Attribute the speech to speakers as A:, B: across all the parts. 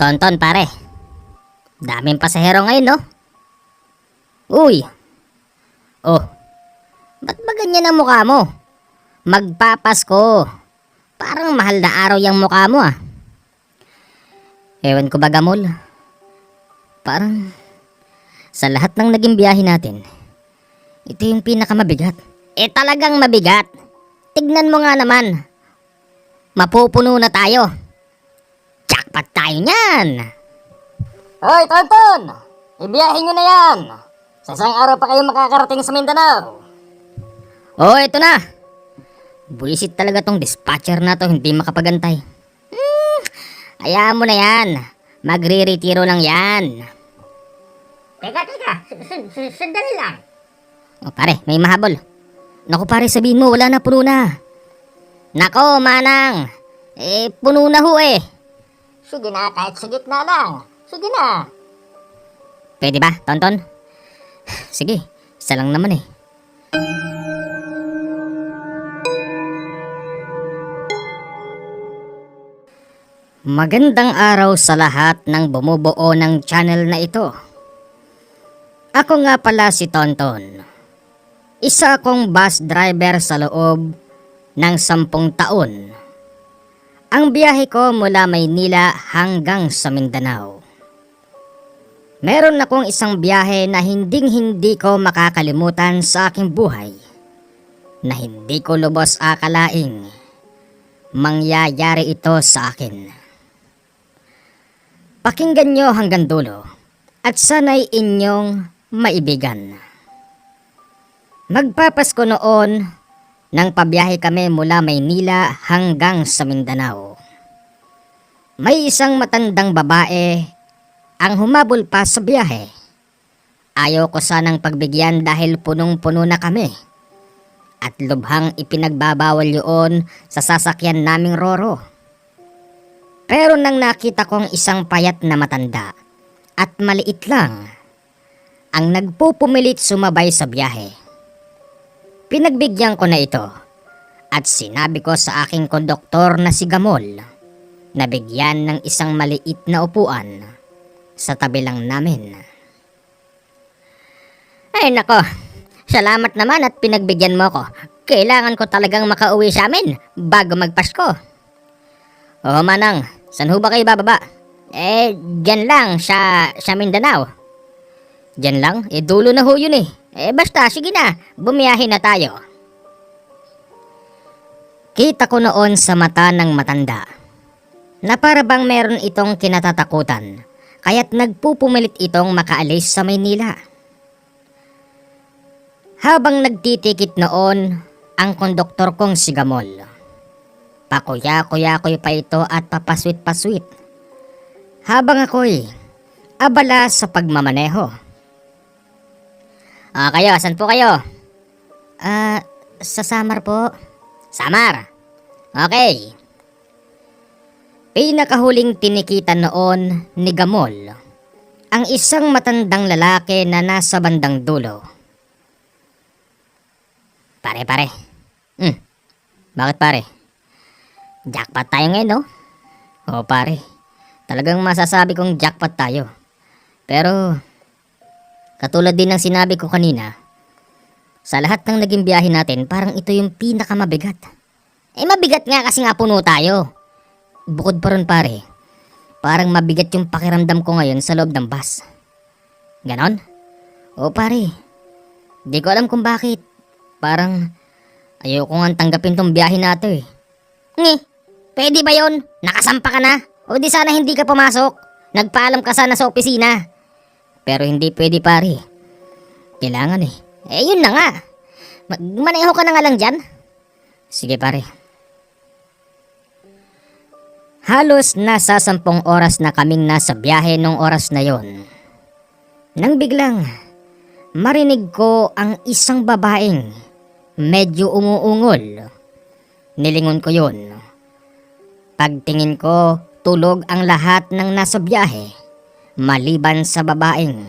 A: Tonton pare, daming pasahero ngayon no? Uy, oh, ba't ba ganyan ang mukha mo? Magpapasko, parang mahal na araw yung mukha mo ah. Ewan ko ba gamol, parang sa lahat ng naging biyahe natin, ito yung pinakamabigat. Talagang mabigat. Tignan mo nga naman, mapupuno na tayo. Jackpot tayo niyan. Hoy, Tonton! Ibiyahin nyo na yan. Sa isang araw pa kayo makakarating sa Mindanao. Oh, ito na. Buisit talaga tong dispatcher na to, hindi makapagantay. Hayaan mo na yan. Magre-retiro lang yan. Teka. Sandali lang. Oh, pare, may mahabol. Naku pare, sabihin mo, wala na, puno na. Nako, manang. Puno na ho eh. Sige na, kahit sa gitna lang. Sige na. Pwede ba, Tonton? Sige, isa lang naman eh. Magandang araw sa lahat ng bumubuo ng channel na ito. Ako nga pala si Tonton. Isa akong bus driver sa loob ng 10 taon. Ang biyahe ko mula Maynila hanggang sa Mindanao. Meron akong isang biyahe na hindi ko makakalimutan sa aking buhay, na hindi ko lubos akalaing mangyayari ito sa akin. Pakinggan nyo hanggang dulo at sana'y inyong maibigan. Magpapasko noon nang pabiyahe kami mula Maynila hanggang sa Mindanao. May isang matandang babae ang humabol pa sa biyahe. Ayaw ko sanang pagbigyan dahil punong-puno na kami. At lubhang ipinagbabawal yun sa sasakyan naming Roro. Pero nang nakita kong isang payat na matanda at maliit lang ang nagpupumilit sumabay sa biyahe, pinagbigyan ko na ito at sinabi ko sa aking konduktor na si Gamol na bigyan ng isang maliit na upuan sa tabi lang namin. Ay nako, salamat naman at pinagbigyan mo ko. Kailangan ko talagang makauwi sa amin bago magpasko. Oo manang, saan ho ba kayo bababa? Dyan lang sa Mindanao. Dyan lang? Dulo na ho yun eh. Basta, sige na, bumiyahe na tayo. Kita ko noon sa mata ng matanda na para bang meron itong kinatatakutan, kaya't nagpupumilit itong makaalis sa Maynila. Habang nagtitikit noon ang konduktor kong si Gamol, pakuya-kuya-kuy pa ito at papaswit-paswit habang ako'y abala sa pagmamaneho. Kayo, saan po kayo? Sa Samar po. Samar? Okay. Pinakahuling tinikitan noon ni Gamol ang isang matandang lalaki na nasa bandang dulo. Pare. Bakit pare? Jackpot tayo ngayon, no? Oo pare, talagang masasabi kong jackpot tayo. Pero katulad din ng sinabi ko kanina, sa lahat ng naging biyahe natin, parang ito yung pinakamabigat. Mabigat nga kasi nga puno tayo. Bukod pa ron pare, parang mabigat yung pakiramdam ko ngayon sa loob ng bus. Ganon? Oo pare, di ko alam kung bakit. Parang ayoko nga tanggapin tong biyahe nato eh. Pwede ba yon? Nakasampa ka na? O di sana hindi ka pumasok. Nagpaalam ka sana sa opisina. Pero hindi pwede pare. Kailangan eh. Yun na nga. Maneho ka na nga lang dyan. Sige pare. Halos nasa 10 oras na kaming nasa biyahe nung oras na yon, nang biglang marinig ko ang isang babaeng medyo umuungol. Nilingon ko yun. Pagtingin ko, tulog ang lahat ng nasa biyahe, maliban sa babaeng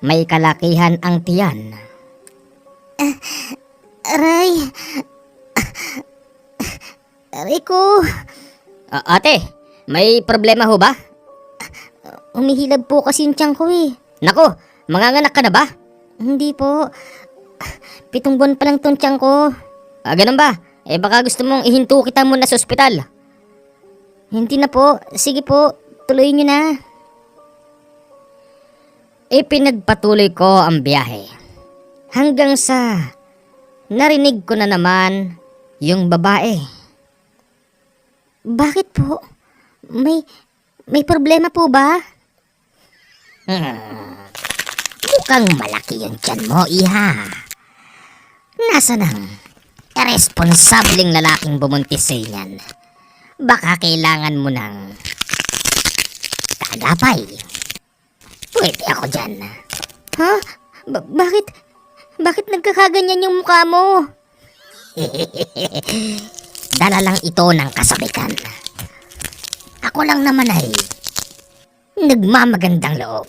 A: may kalakihan ang tiyan. Aray ko. Ate, may problema ho ba? Umihilab po kasi yung tiyan ko eh. Nako, manganganak ka na ba? Hindi po. 7 buwan pa lang tong tiyan ko. Ganun ba? Baka gusto mong ihinto kita muna sa ospital. Hindi na po. Sige po, tuloy nyo na. Pinagpatuloy ko ang biyahe. Hanggang sa narinig ko na naman yung babae. Bakit po? May problema po ba? Mukhang malaki yung tiyan mo, iha. Nasaan ang irresponsableng lalaking bumuntis sa inyan? Baka kailangan mo ng kaagapay. Pwede ako dyan. Ha? Bakit? Bakit nagkakaganyan yung mukha mo? Dala lang ito ng kasabikan. Ako lang naman ay nagmamagandang loob.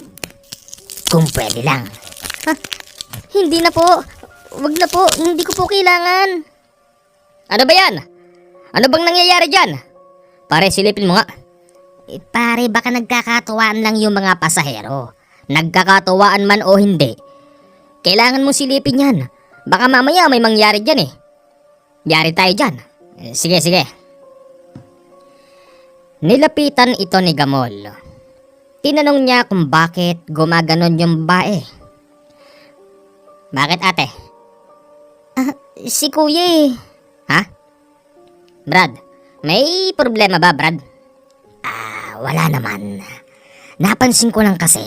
A: Kung pwede lang. Ha? Hindi na po. Wag na po. Hindi ko po kailangan. Ano ba yan? Ano bang nangyayari dyan? Pare, silipin mo nga. Pare, baka nagkakatuwaan lang yung mga pasahero. Nagkakatuwaan man o hindi. Kailangan mo silipin yan. Baka mamaya may mangyari dyan eh. Yari tayo dyan. Sige. Nilapitan ito ni Gamol. Tinanong niya kung bakit gumaganon yung bae. Bakit ate? Si kuya eh. Ha? Brad, may problema ba Brad? Wala naman. Napansin ko lang kasi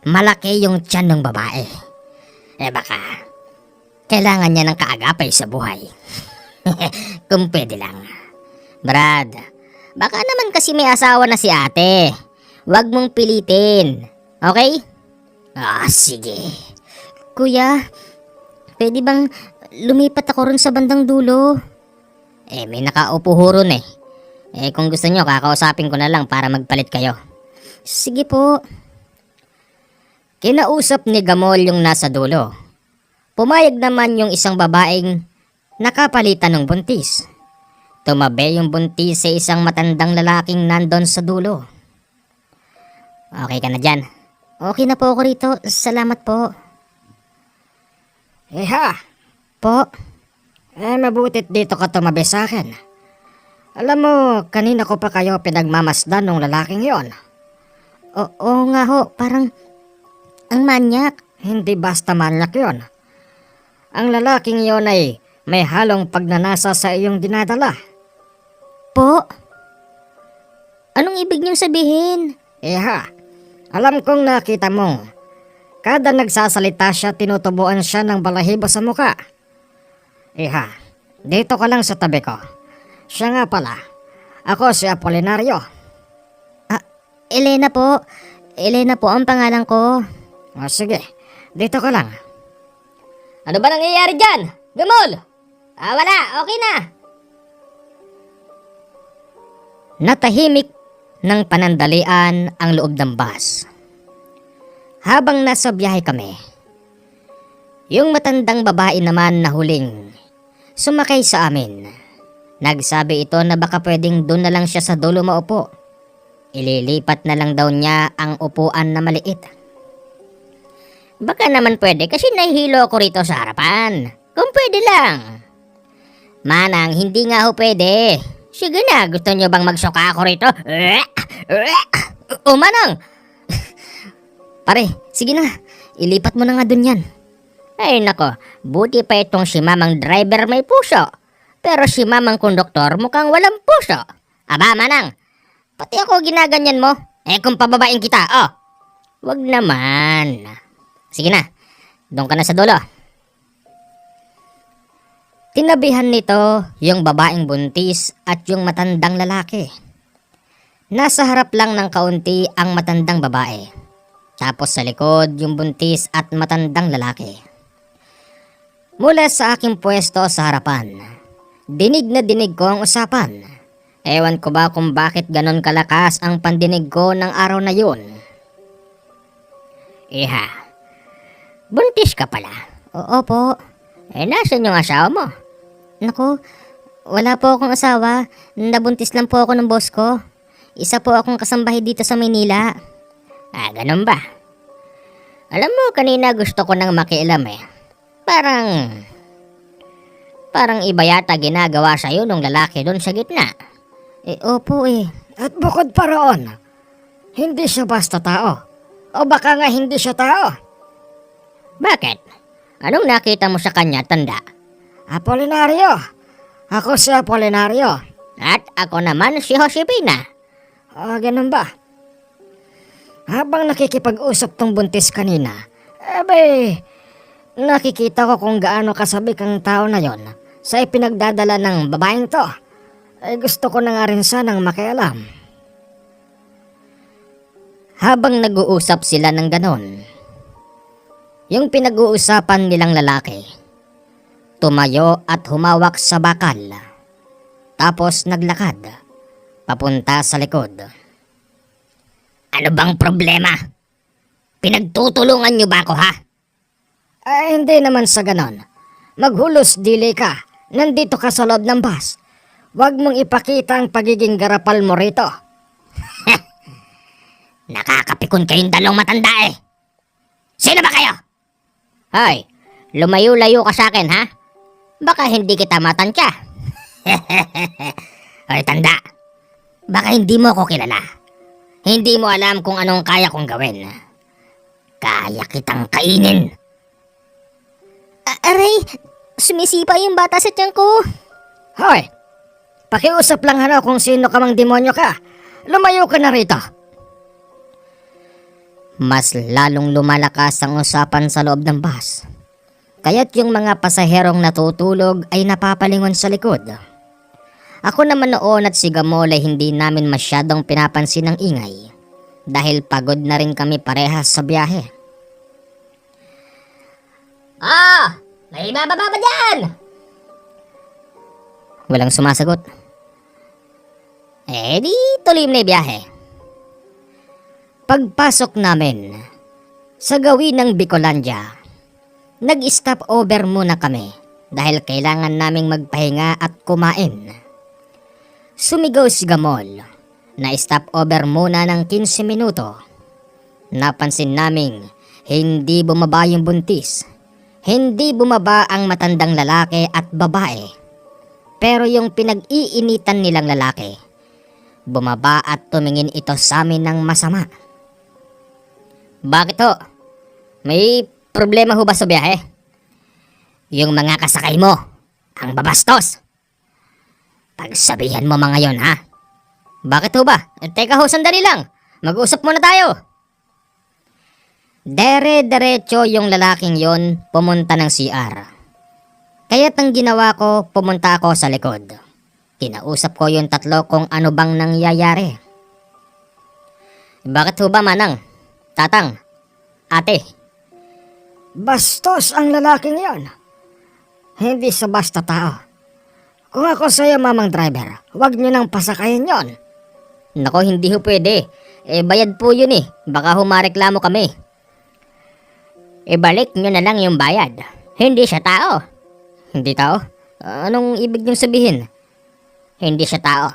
A: malaki yung tiyan ng babae. Baka kailangan niya ng kaagapay sa buhay. Kung pwede lang. Brad, baka naman kasi may asawa na si ate. Huwag mong pilitin. Okay? Sige. Kuya, pwede bang lumipat ako ron sa bandang dulo? May nakaupo ho ron eh. Kung gusto nyo, kakausapin ko na lang para magpalit kayo. Sige po. Kinausap ni Gamol yung nasa dulo. Pumayag naman yung isang babaeng nakapalitan ng buntis. Tumabi yung buntis sa isang matandang lalaking nandon sa dulo. Okay ka na dyan? Okay na po ako rito. Salamat po. Ha? Po? Mabutit dito ka tumabi sa akin. Alam mo, kanina ko pa kayo pinagmamasdan ng lalaking yon. Oo nga ho, parang ang manyak. Hindi basta manyak yon. Ang lalaking yon ay may halong pagnanasa sa iyong dinadala. Po? Anong ibig niyong sabihin? Alam kong nakita mo. Kada nagsasalita siya, tinutubuan siya ng balahibo sa muka. Dito ka lang sa tabi ko. Siya nga pala. Ako si Apolinario. Elena po. Elena po ang pangalan ko. Sige, dito ka lang. Ano ba nangyayari dyan? Gamol! Wala, okay na. Natahimik ng panandalian ang loob ng bus. Habang nasa biyahe kami, yung matandang babae naman na huling sumakay sa amin. Nagsabi ito na baka pwedeng doon na lang siya sa dulo maupo. Ililipat na lang daw niya ang upuan na maliit. Baka naman pwede kasi nahihilo ako rito sa harapan. Kung pwede lang. Manang, hindi nga ho pwede. Sige na, gusto niyo bang magsuka ako rito? Manang! Pare, sige na. Ilipat mo na nga dun yan. Ay nako, buti pa itong si mamang driver may puso. Pero si mamang konduktor mukhang walang puso. Aba, Manang, pati ako ginaganyan mo. Kung pababain kita, wag naman. Sige na, doon ka na sa dulo. Tinabihan nito yung babaeng buntis at yung matandang lalaki. Nasa harap lang ng kaunti ang matandang babae. Tapos sa likod yung buntis at matandang lalaki. Mula sa aking pwesto sa harapan, dinig na dinig ko ang usapan. Ewan ko ba kung bakit ganon kalakas ang pandinig ko ng araw na yun. Buntis ka pala? Oo po. Nasaan yung asawa mo? Naku, wala po akong asawa. Nabuntis lang po ako ng boss ko. Isa po akong kasambahay dito sa Maynila. Ganun ba? Alam mo, kanina gusto ko nang makialam eh. Parang iba yata ginagawa sa'yo nung lalaki doon sa gitna. Opo eh.
B: At bukod pa roon, hindi siya basta tao. O baka nga hindi siya tao.
A: Bakit? Anong nakita mo sa kanya, tanda?
B: Apolinario. Ako si Apolinario.
A: At ako naman si Josefina.
B: Ganun ba? Habang nakikipag-usap tong buntis kanina, abay, nakikita ko kung gaano kasabik ang tao na yon sa ipinagdadala ng babaeng to. Gusto ko na nga rin sanang makialam.
A: Habang nag-uusap sila ng ganon, yung pinag-uusapan nilang lalaki, tumayo at humawak sa bakal. Tapos naglakad, papunta sa likod. Ano bang problema? Pinagtutulungan niyo ba ako, ha?
B: Hindi naman sa ganon. Maghulos dili ka. Nandito ka sa loob ng bus. Huwag mong ipakita ang pagiging garapal mo rito.
A: Nakakapikon kayong dalawang matanda eh. Sino ba kayo? Hoy, lumayo-layo ka sa akin, ha? Baka hindi kita matansya. Hoy, tanda. Baka hindi mo ako kilala. Hindi mo alam kung anong kaya kong gawin. Kaya kitang kainin. Aray, sumisipa yung bata sa tiyan ko.
B: Hoy, pakiusap lang kung sino ka mang demonyo ka. Lumayo ka na rito.
A: Mas lalong lumalakas ang usapan sa loob ng bus. Kaya't yung mga pasaherong natutulog ay napapalingon sa likod. Ako naman noon at si Gamol ay hindi namin masyadong pinapansin ng ingay dahil pagod na rin kami parehas sa biyahe. May bababa ba dyan? Walang sumasagot. Di tuloy na biyahe. Pagpasok namin sa gawin ng Bicolandia, nag-stop over muna kami dahil kailangan naming magpahinga at kumain. Sumigaw si Gamol na stop over muna ng 15 minuto. Napansin naming hindi bumaba yung buntis. Hindi bumaba ang matandang lalaki at babae. Pero yung pinag-iinitan nilang lalaki, bumaba at tumingin ito sa amin ng masama. Bakit ho? May problema ho ba sa biyahe? Yung mga kasakay mo, ang babastos. Pagsabihan mo mga yon, ha? Bakit ho ba? Teka ho, sandali lang. Mag-usap muna tayo. Dere-derecho yung lalaking yon pumunta ng CR. Kaya't ang ginawa ko, pumunta ako sa likod. Kinausap ko yung tatlo kung ano bang nangyayari. Bakit ho ba, Manang? Tatang? Ate?
B: Bastos ang lalaking yon. Hindi sa basta tao. Kung ako sa'yo, mamang driver, huwag nyo nang pasakayin yon.
A: Nako, hindi ho pwede. Bayad po yun eh. Baka humareklamo kami. Balik nyo na lang yung bayad. Hindi siya tao. Hindi tao? Anong ibig niyong sabihin? Hindi siya tao.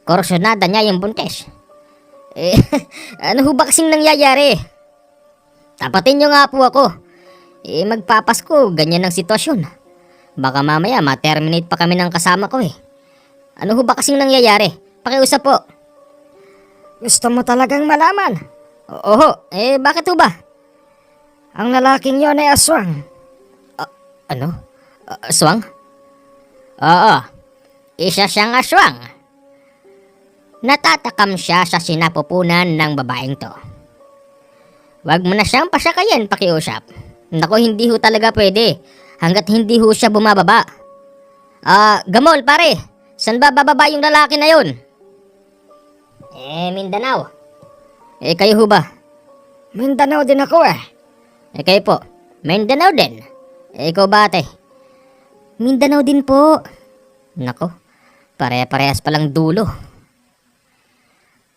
A: Korsyonada niya yung buntis. Ano ho ba kasing nangyayari? Tapatin nyo nga po ako. Magpapasko, ganyan ang sitwasyon. Baka mamaya ma-terminate pa kami ng kasama ko eh. Ano ho ba kasing nangyayari? Pakiusap po.
B: Gusto mo talagang malaman?
A: Oho, bakit ho ba?
B: Ang lalaking yon ay aswang.
A: Ano? Aswang? Oo, isa siyang aswang. Natatakam siya sa sinapupunan ng babaeng to. Wag mo na siyang pasakayin, pakiusap. Nako, hindi ho talaga pwede hanggat hindi ho siya bumababa. Gamol pare, saan ba bababa yung lalaki na yun? Mindanao. Kayo ho ba?
B: Mindanao din ako eh.
A: Kayo po, Mindanao din. Ikaw ba ate? Mindanao din po. Nako, pare-parehas palang dulo.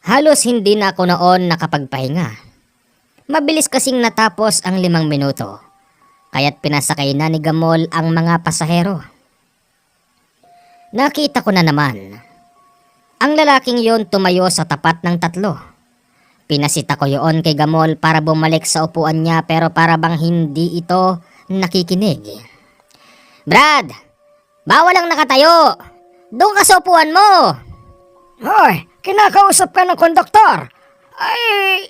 A: Halos hindi na ako noon nakapagpahinga. Mabilis kasing natapos ang 5 minuto. Kaya't pinasakay na ni Gamol ang mga pasahero. Nakita ko na naman. Ang lalaking yon tumayo sa tapat ng tatlo. Pinasita ko yun kay Gamol para bumalik sa upuan niya pero para bang hindi ito nakikinig. Brad! Bawal ang nakatayo! Doon ka sa upuan mo!
B: Hoy, kinakausap ka ng konduktor. Ay,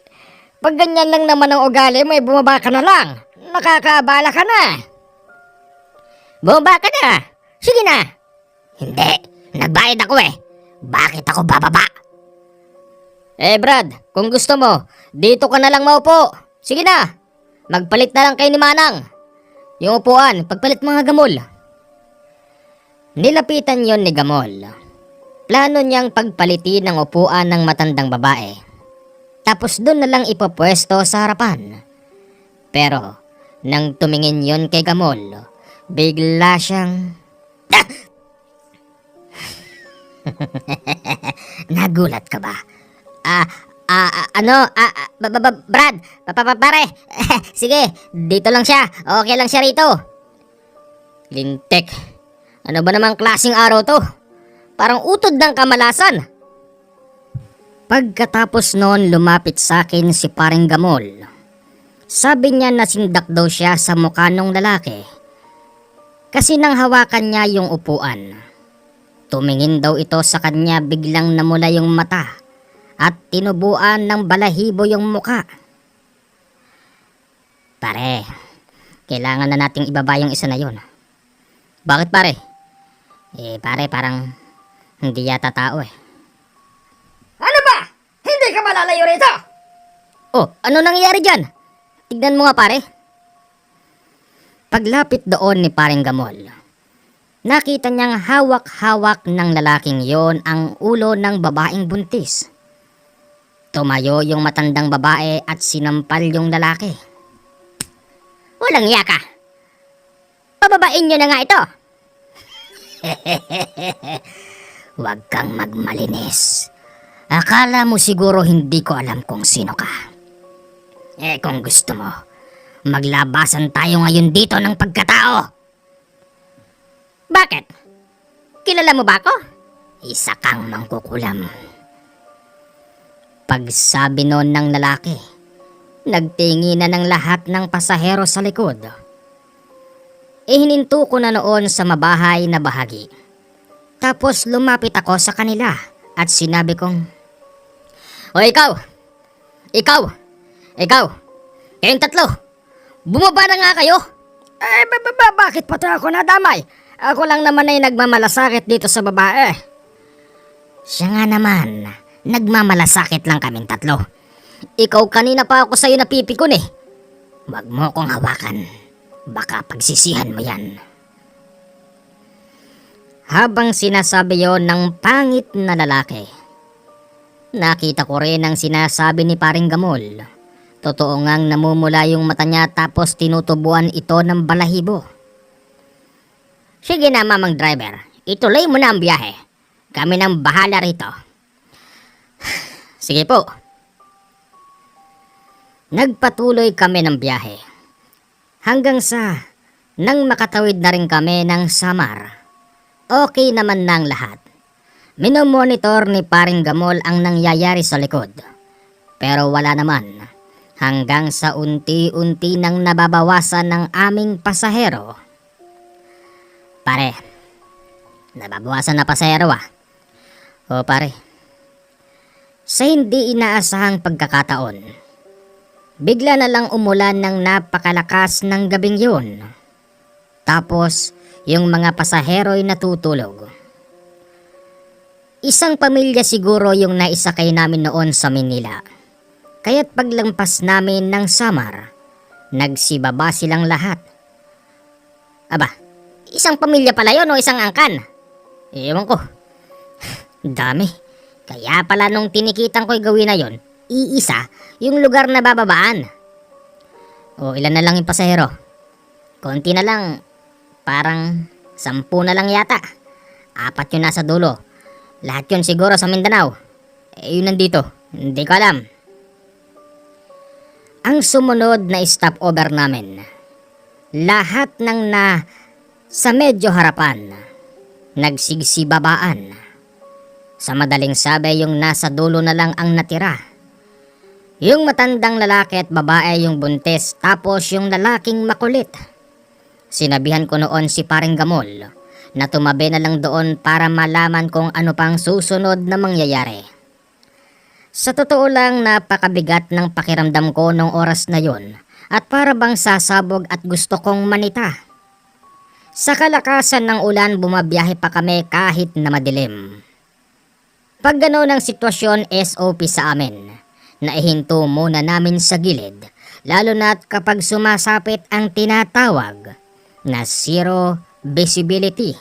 B: pag ganyan lang naman ang ugali mo, bumaba ka na lang. Nakakaabala ka na.
A: Bumaba ka na! Sige na! Hindi, nagbayad ako eh. Bakit ako bababa? Brad, kung gusto mo, dito ka na lang maupo. Sige na, magpalit na lang kayo ni Manang. Yung upuan, pagpalit mga Gamol. Nilapitan yon ni Gamol. Plano niyang pagpalitin ang upuan ng matandang babae. Tapos doon na lang ipopwesto sa harapan. Pero, nang tumingin yon kay Gamol, bigla siyang... Nagulat ka ba? Brad, pare, sige, dito lang siya, okay lang siya rito. Lintik, ano ba namang klaseng araw to? Parang utod ng kamalasan. Pagkatapos noon lumapit sa akin si paring Gamol. Sabi niya nasindak daw siya sa mukha ng lalaki. Kasi nang hawakan niya yung upuan. Tumingin daw ito sa kanya, biglang namula yung mata at tinubuan ng balahibo yung muka. Pare, kailangan na nating ibaba yung isa na yun. Bakit pare? Pare, parang hindi yata tao eh.
B: Ano ba? Hindi ka malalayo rito?
A: Oh, ano nangyayari dyan? Tignan mo nga pare. Paglapit doon ni paring Gamol, nakita niyang hawak-hawak ng lalaking yon ang ulo ng babaeng buntis. Tumayo yung matandang babae at sinampal yung lalaki. Walang yaka. Pababain niyo na nga ito. Huwag kang magmalinis. Akala mo siguro hindi ko alam kung sino ka. Kung gusto mo, maglabasan tayo ngayon dito ng pagkatao. Bakit? Kilala mo ba ako? Isa kang mangkukulam. Pagsabi noon ng lalaki, nagtingi na ng lahat ng pasahero sa likod. Hininto ko na noon sa mabahay na bahagi. Tapos lumapit ako sa kanila at sinabi kong, O ikaw! Kayong tatlo! Bumaba na nga kayo!
B: Bakit pati ako nadamay? Ako lang naman ay nagmamalasakit dito sa babae.
A: Siya nga naman, nagmamalasakit lang kaming tatlo. Ikaw kanina pa ako sa'yo napipikon eh. Wag mo kong hawakan. Baka pagsisihan mo yan. Habang sinasabi yon ng pangit na lalaki, nakita ko rin ang sinasabi ni paring Gamol. Totoo ngang namumula yung mata niya tapos tinutubuan ito ng balahibo. Sige na mamang driver, ituloy mo na ang biyahe. Kami nang bahala rito. Sige po. Nagpatuloy kami ng biyahe. Hanggang sa nang makatawid na rin kami ng Samar. Okay naman na ang lahat. Minomonitor ni paring Gamol ang nangyayari sa likod. Pero wala naman. Hanggang sa unti-unti nang nababawasan ng aming pasahero. Pare, nababawasan na pasahero ah. O pare, sa hindi inaasahang pagkakataon, bigla na lang umulan ng napakalakas ng gabing yun. Tapos, yung mga pasahero'y natutulog. Isang pamilya siguro yung naisakay namin noon sa Manila. Kaya't paglampas namin ng Samar, nagsibaba silang lahat. Aba, isang pamilya pala yun o isang angkan? Ewan ko. Dami. Kaya pala nung tinikitan ko'y gawin na yon, iisa yung lugar na bababaan. O ilan na lang yung pasahero? Konti na lang, parang 10 na lang yata. 4 yun nasa dulo. Lahat yun siguro sa Mindanao. Yun nandito, hindi ko alam. Ang sumunod na stopover namin, lahat ng sa medyo harapan, nagsigsibabaan. Sa madaling sabi yung nasa dulo na lang ang natira. Yung matandang lalaki at babae yung buntis, tapos yung lalaking makulit. Sinabihan ko noon si Paring Gamol na tumabi na lang doon para malaman kung ano pang susunod na mangyayari. Sa totoo lang, napakabigat ng pakiramdam ko nung oras na yon at para bang sasabog at gusto kong manita. Sa kalakasan ng ulan, bumabiyahe pa kami kahit na madilim. Pag gano'n ang sitwasyon, SOP sa amin. Naihinto muna namin sa gilid, lalo na't kapag sumasapit ang tinatawag na zero visibility.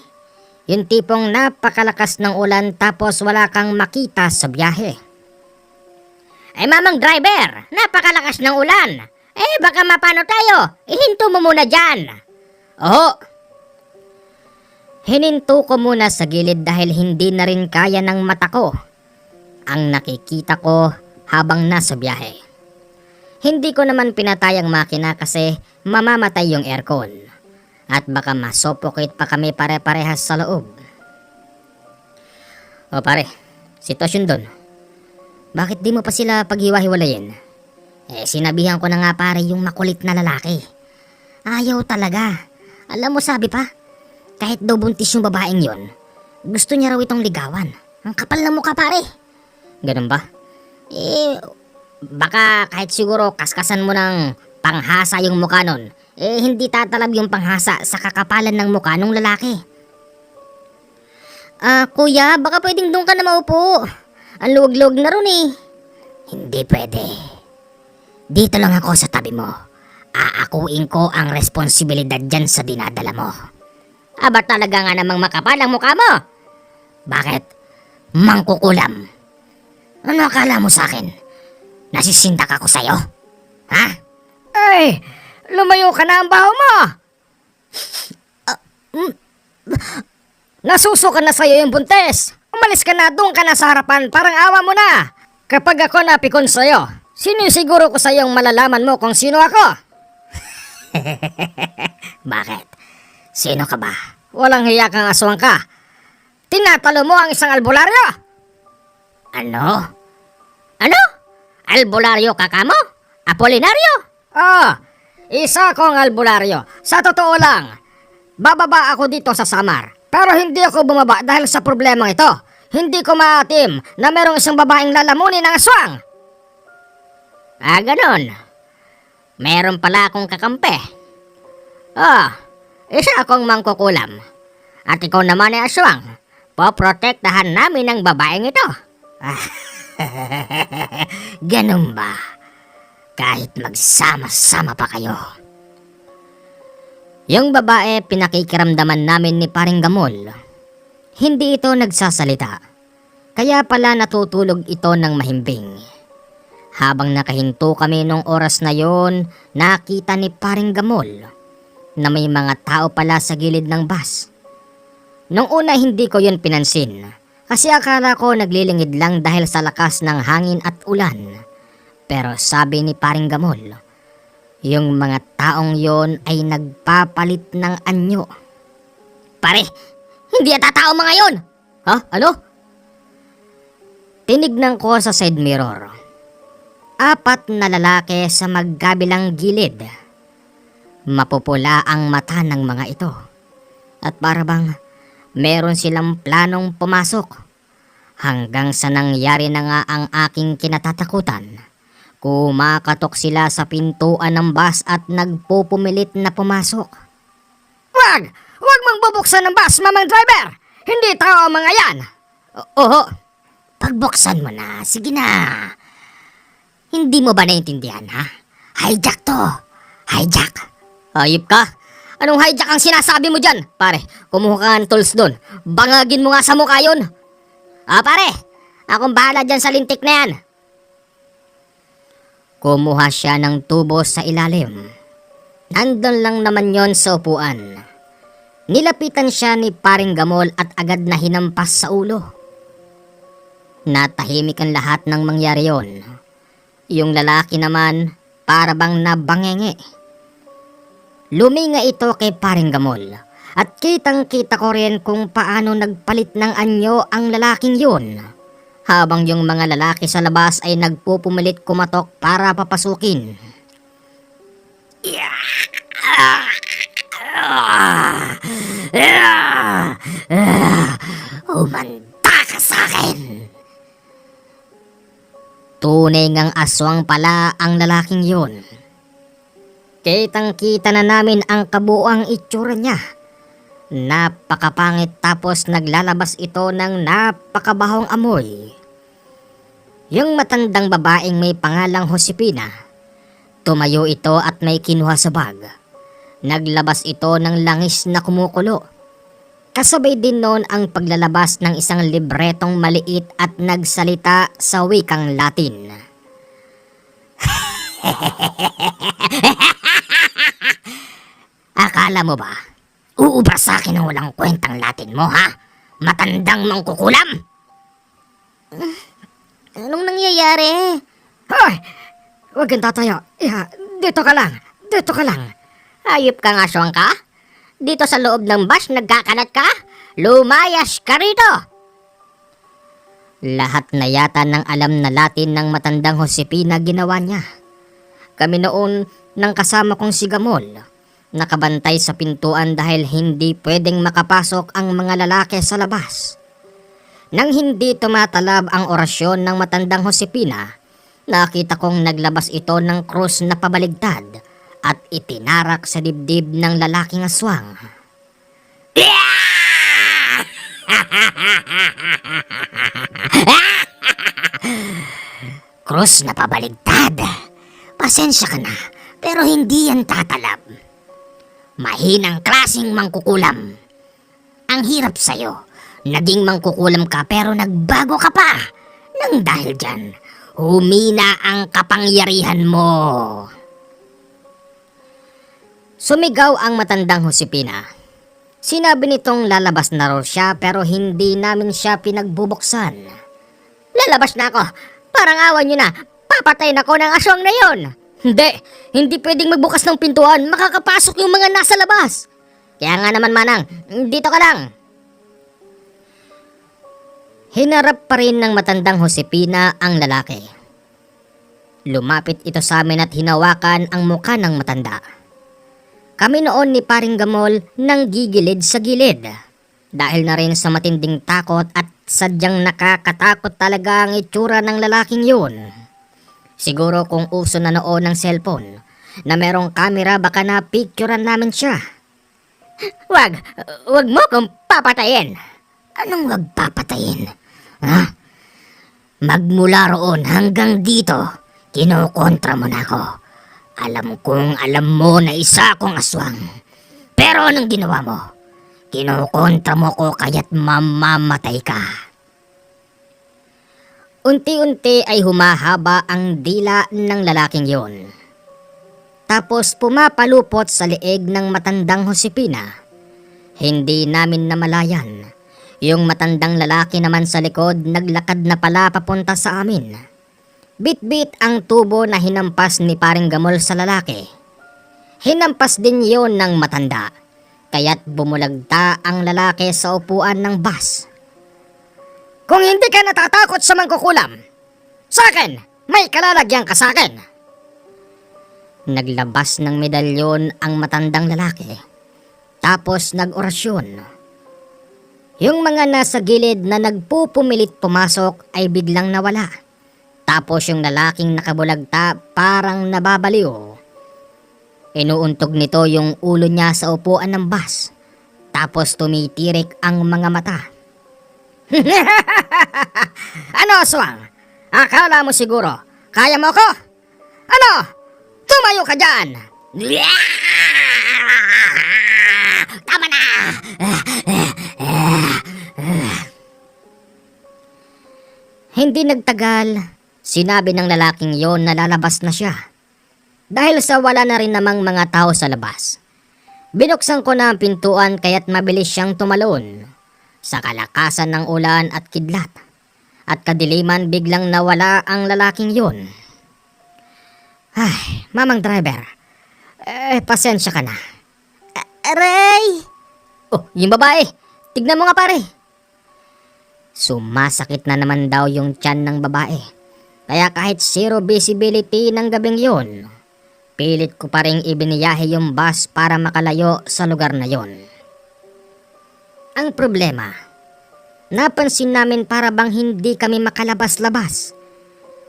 A: Yung tipong napakalakas ng ulan tapos wala kang makita sa biyahe. Ay mamang driver, napakalakas ng ulan. Baka mapano tayo, ihinto mo muna dyan. Oo. Hininto ko muna sa gilid dahil hindi na rin kaya ng mata ko ang nakikita ko habang nasa biyahe. Hindi ko naman pinatay ang makina kasi mamamatay yung aircon at baka masuffocate pa kami pare-parehas sa loob. O pare, sitwasyon doon. Bakit di mo pa sila paghiwa-hiwalayin? Sinabihan ko na nga pare yung makulit na lalaki. Ayaw talaga. Alam mo sabi pa, kahit daw buntis yung babaeng yon, gusto niya raw itong ligawan. Ang kapal ng mukha pare. Ganun ba? Baka kahit siguro kaskasan mo ng panghasa yung mukha nun, hindi tatalab yung panghasa sa kakapalan ng mukha ng lalaki. Kuya, baka pwedeng doon ka na maupo. Ang luwag-luwag na ron eh. Hindi pwede. Dito lang ako sa tabi mo. Aakuin ko ang responsibilidad dyan sa dinadala mo. Aba talaga nga namang makapal ang mukha mo. Bakit? Mangkukulam. Ano akala mo sa akin? Nasisindak ako sa'yo? Ha?
B: Ay, lumayo ka na ang baho mo! Nasusuka na sa'yo yung buntes! Umalis ka na, doon ka na sa harapan, parang awa mo na! Kapag ako napikon sa'yo, sinisiguro ko sa'yong malalaman mo kung sino ako!
A: Bakit? Sino ka ba?
B: Walang hiya kang aswang ka! Tinatalo mo ang isang albularyo!
A: Ano? Ano? Albularyo ka kamo? Apolinaryo?
B: Isa akong albularyo. Sa totoo lang, bababa ako dito sa Samar. Pero hindi ako bumaba dahil sa problemang ito. Hindi ko maatim na merong isang babaeng lalamunin ng aswang.
A: Ganon. Meron pala akong kakampi. Isa akong mangkukulam. At ikaw naman ay aswang. Poprotektahan namin ang babaeng ito. Ganun ba? Kahit magsama-sama pa kayo. Yung babae pinakikiramdaman namin ni Paring Gamol. Hindi ito nagsasalita. Kaya pala natutulog ito ng mahimbing. Habang nakahinto kami nung oras na yon, nakita ni Paring Gamol na may mga tao pala sa gilid ng bus. Nung una hindi ko yun pinansin. Kasi akala ko naglilingid lang dahil sa lakas ng hangin at ulan. Pero sabi ni Paring Gamol, yung mga taong yon ay nagpapalit ng anyo. Pare, hindi ata tao mga yon! Ha? Ano? Tinignan ko sa side mirror. 4 na lalaki sa magkabilang gilid. Mapupula ang mata ng mga ito. At para bang meron silang planong pumasok. Hanggang sa nangyari na nga ang aking kinatatakutan. Kumakatok sila sa pintuan ng bus at nagpupumilit na pumasok.
B: Wag! Wag mong bubuksan ng bus, mamang driver! Hindi tao ang mga yan!
A: Oo, pagbuksan mo na, sige na. Hindi mo ba naintindihan, ha? Hijack to. Hijack. Hayop ka? Anong hijack ang sinasabi mo dyan? Pare, kumuha ka ng tools doon. Bangagin mo nga sa mukha yun. Pare, akong bahala dyan sa lintik na yan. Kumuha siya ng tubo sa ilalim. Nandun lang naman yon sa upuan. Nilapitan siya ni Paring Gamol at agad na hinampas sa ulo. Natahimik ang lahat ng mangyari yon. Yung lalaki naman para bang nabangenge. Luminga ito kay Paring Gamol at kitang kita ko rin kung paano nagpalit ng anyo ang lalaking yun. habang yung mga lalaki sa labas ay nagpupumilit kumatok para papasukin. Umanda ka sa akin! Tunay ngang aswang pala ang lalaking yun. Kitang-kita na namin ang kabuuang itsura niya. Napakapangit tapos naglalabas ito ng napakabahong amoy. Yung matandang babaeng may pangalang Josepina, tumayo ito at may kinuha sa bag. Naglabas ito ng langis na kumukulo. Kasabay din noon ang paglalabas ng isang libretong maliit at nagsalita sa wikang Latin. Akala mo ba, uubra sa akin ang walang kwentang Latin mo, ha? Matandang mangkukulam! Anong nangyayari?
B: Hoy! Huwag kang tatayo. Dito ka lang. Dito ka lang.
A: Hayop kang aswang ka? Dito sa loob ng bus nagkakalat ka? Lumayas ka rito! Lahat na yata ng alam na Latin ng matandang Josepina ginawa niya. Kami noon ng kasama kong si Gamol, nakabantay sa pintuan dahil hindi pwedeng makapasok ang mga lalaki sa labas. Nang hindi tumatalab ang orasyon ng matandang Josepina, nakita kong naglabas ito ng krus na pabaligtad at itinarak sa dibdib ng lalaking aswang. Krus na pabaligtad. Pasensya ka na, pero hindi yan tatalab. Mahinang klaseng mangkukulam. Ang hirap sa'yo. Naging mangkukulam ka pero nagbago ka pa. Nang dahil dyan, humina ang kapangyarihan mo. Sumigaw ang matandang Josepina. Sinabi nitong lalabas na raw siya pero hindi namin siya pinagbubuksan. Lalabas na ako. Parang awan nyo na. Papatayin ako ng aswang na yon. Hindi pwedeng magbukas ng pintuan. Makakapasok yung mga nasa labas. Kaya nga naman, Manang, dito ka lang. Hinarap pa rin ng matandang Josepina ang lalaki. Lumapit ito sa amin at hinawakan ang muka ng matanda. Kami noon ni Paring Gamol nang gigilid sa gilid. Dahil na rin sa matinding takot at sadyang nakakatakot talaga ang itsura ng lalaking yun. Siguro kung uso na noon ng cellphone na merong kamera baka na-picturean namin siya. Wag mo kong papatayin. Anong wag papatayin? Ha? Magmula roon hanggang dito, kinukontra mo na ako. Alam mo na isa akong aswang. Pero anong ginawa mo? Kinukontra mo ko kaya't mamamatay ka. Unti-unti ay humahaba ang dila ng lalaking yon. Tapos pumapalupot sa leeg ng matandang Josepina. Hindi namin namalayan. Yung matandang lalaki naman sa likod naglakad na pala papunta sa amin. Bit-bit ang tubo na hinampas ni Paring Gamol sa lalaki. Hinampas din yon ng matanda. Kaya't bumulagta ang lalaki sa upuan ng bus. Kung hindi ka natatakot sa mangkukulam, sa akin, may kalalagyan ka sa akin. Naglabas ng medalyon ang matandang lalaki. Tapos nag-orasyon. Yung mga nasa gilid na nagpupumilit pumasok ay biglang nawala. Tapos yung lalaking nakabulagta parang nababaliw. Inuuntog nito yung ulo niya sa upuan ng bus. Tapos tumitirik ang mga mata. Ano, aswang? Akala mo siguro, kaya mo ko? Ano? Tumayo ka dyan! Tama na! Hindi nagtagal, sinabi ng lalaking yon na lalabas na siya. Dahil sa wala na rin namang mga tao sa labas. Binuksan ko na ang pintuan kaya't mabilis siyang tumalon. Sa kalakasan ng ulan at kidlat. At kadiliman biglang nawala ang lalaking yon. Ay, mamang driver. Pasensya ka na. Aray! Oh, yung babae. Tignan mo nga pare. Sumasakit na naman daw yung tiyan ng babae. Kaya kahit zero visibility ng gabing yun, pilit ko pa ring ibiniyahe yung bus para makalayo sa lugar na yon. Ang problema, napansin namin para bang hindi kami makalabas-labas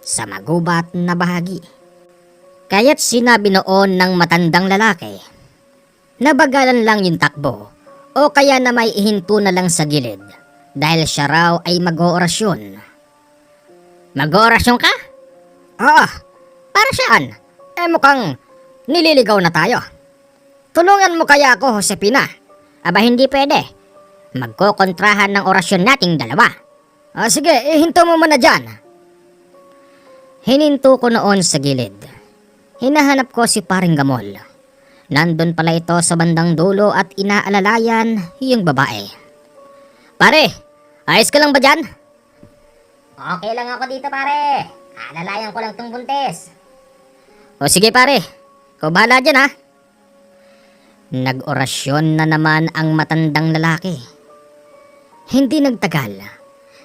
A: sa magubat na bahagi. Kaya't sinabi noon ng matandang lalaki, nabagalan lang yung takbo o kaya na may ihinto na lang sa gilid dahil siya raw ay mag-oorasyon. Mag-oorasyon ka?
B: Oo,
A: Para saan?
B: mukhang nililigaw na tayo. Tulungan mo kaya ako, Josepina?
A: Aba hindi pwede. Magkokontrahan ng orasyon nating dalawa.
B: Sige, ihinto mo muna dyan.
A: Hininto ko noon sa gilid. Hinahanap ko si Paring Gamol. Nandun pala ito sa bandang dulo at inaalalayan yung babae. Pare, ayos ka lang ba dyan? Okay lang ako dito pare. Alalayan ko lang tong buntis. O sige pare, ikaw bahala dyan ha. Nag-orasyon na naman ang matandang lalaki. Hindi nagtagal.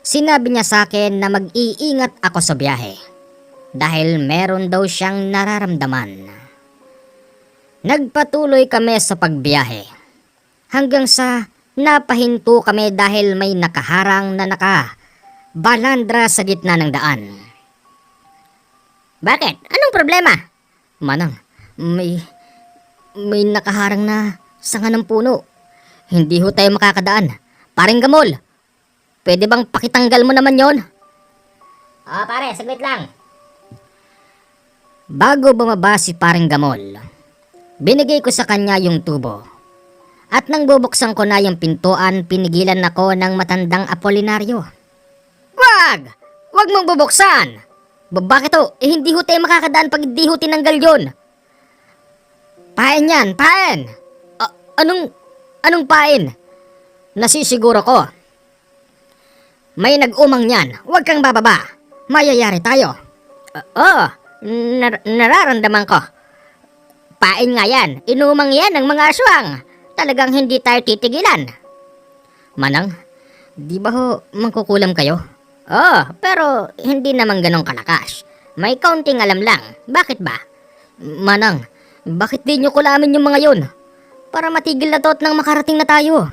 A: Sinabi niya sa akin na mag-iingat ako sa biyahe. Dahil meron daw siyang nararamdaman. Nagpatuloy kami sa pagbiyahe. Hanggang sa napahinto kami dahil may nakaharang na balandra sa gitna ng daan. Bakit? Anong problema? Manang, may nakaharang na sanga ng puno. Hindi ho tayo makakadaan. Paring Gamol, pwede bang pakitanggal mo naman yon? Pare, saglit lang. Bago bumaba si Paring Gamol, binigay ko sa kanya yung tubo. At nang bubuksan ko na yung pintuan, pinigilan ako ng matandang Apolinaryo. Wag! Wag mong bubuksan! Bakit ho? Hindi ho tayo makakadaan pag hindi ho tinanggal yun. Pain yan, pain! Anong pain? Nasisiguro ko. May nag-umang yan, huwag kang bababa. Mayayari tayo. Nararamdaman ko. Pain nga yan, inumang yan ng mga aswang. Talagang hindi tayo titigilan. Manang, di ba ho mangkukulam kayo? Pero hindi naman ganong kalakas. May kaunting alam lang. Bakit ba? Manang, bakit di nyo kulamin yung mga yun? Para matigil na to at nang makarating na tayo.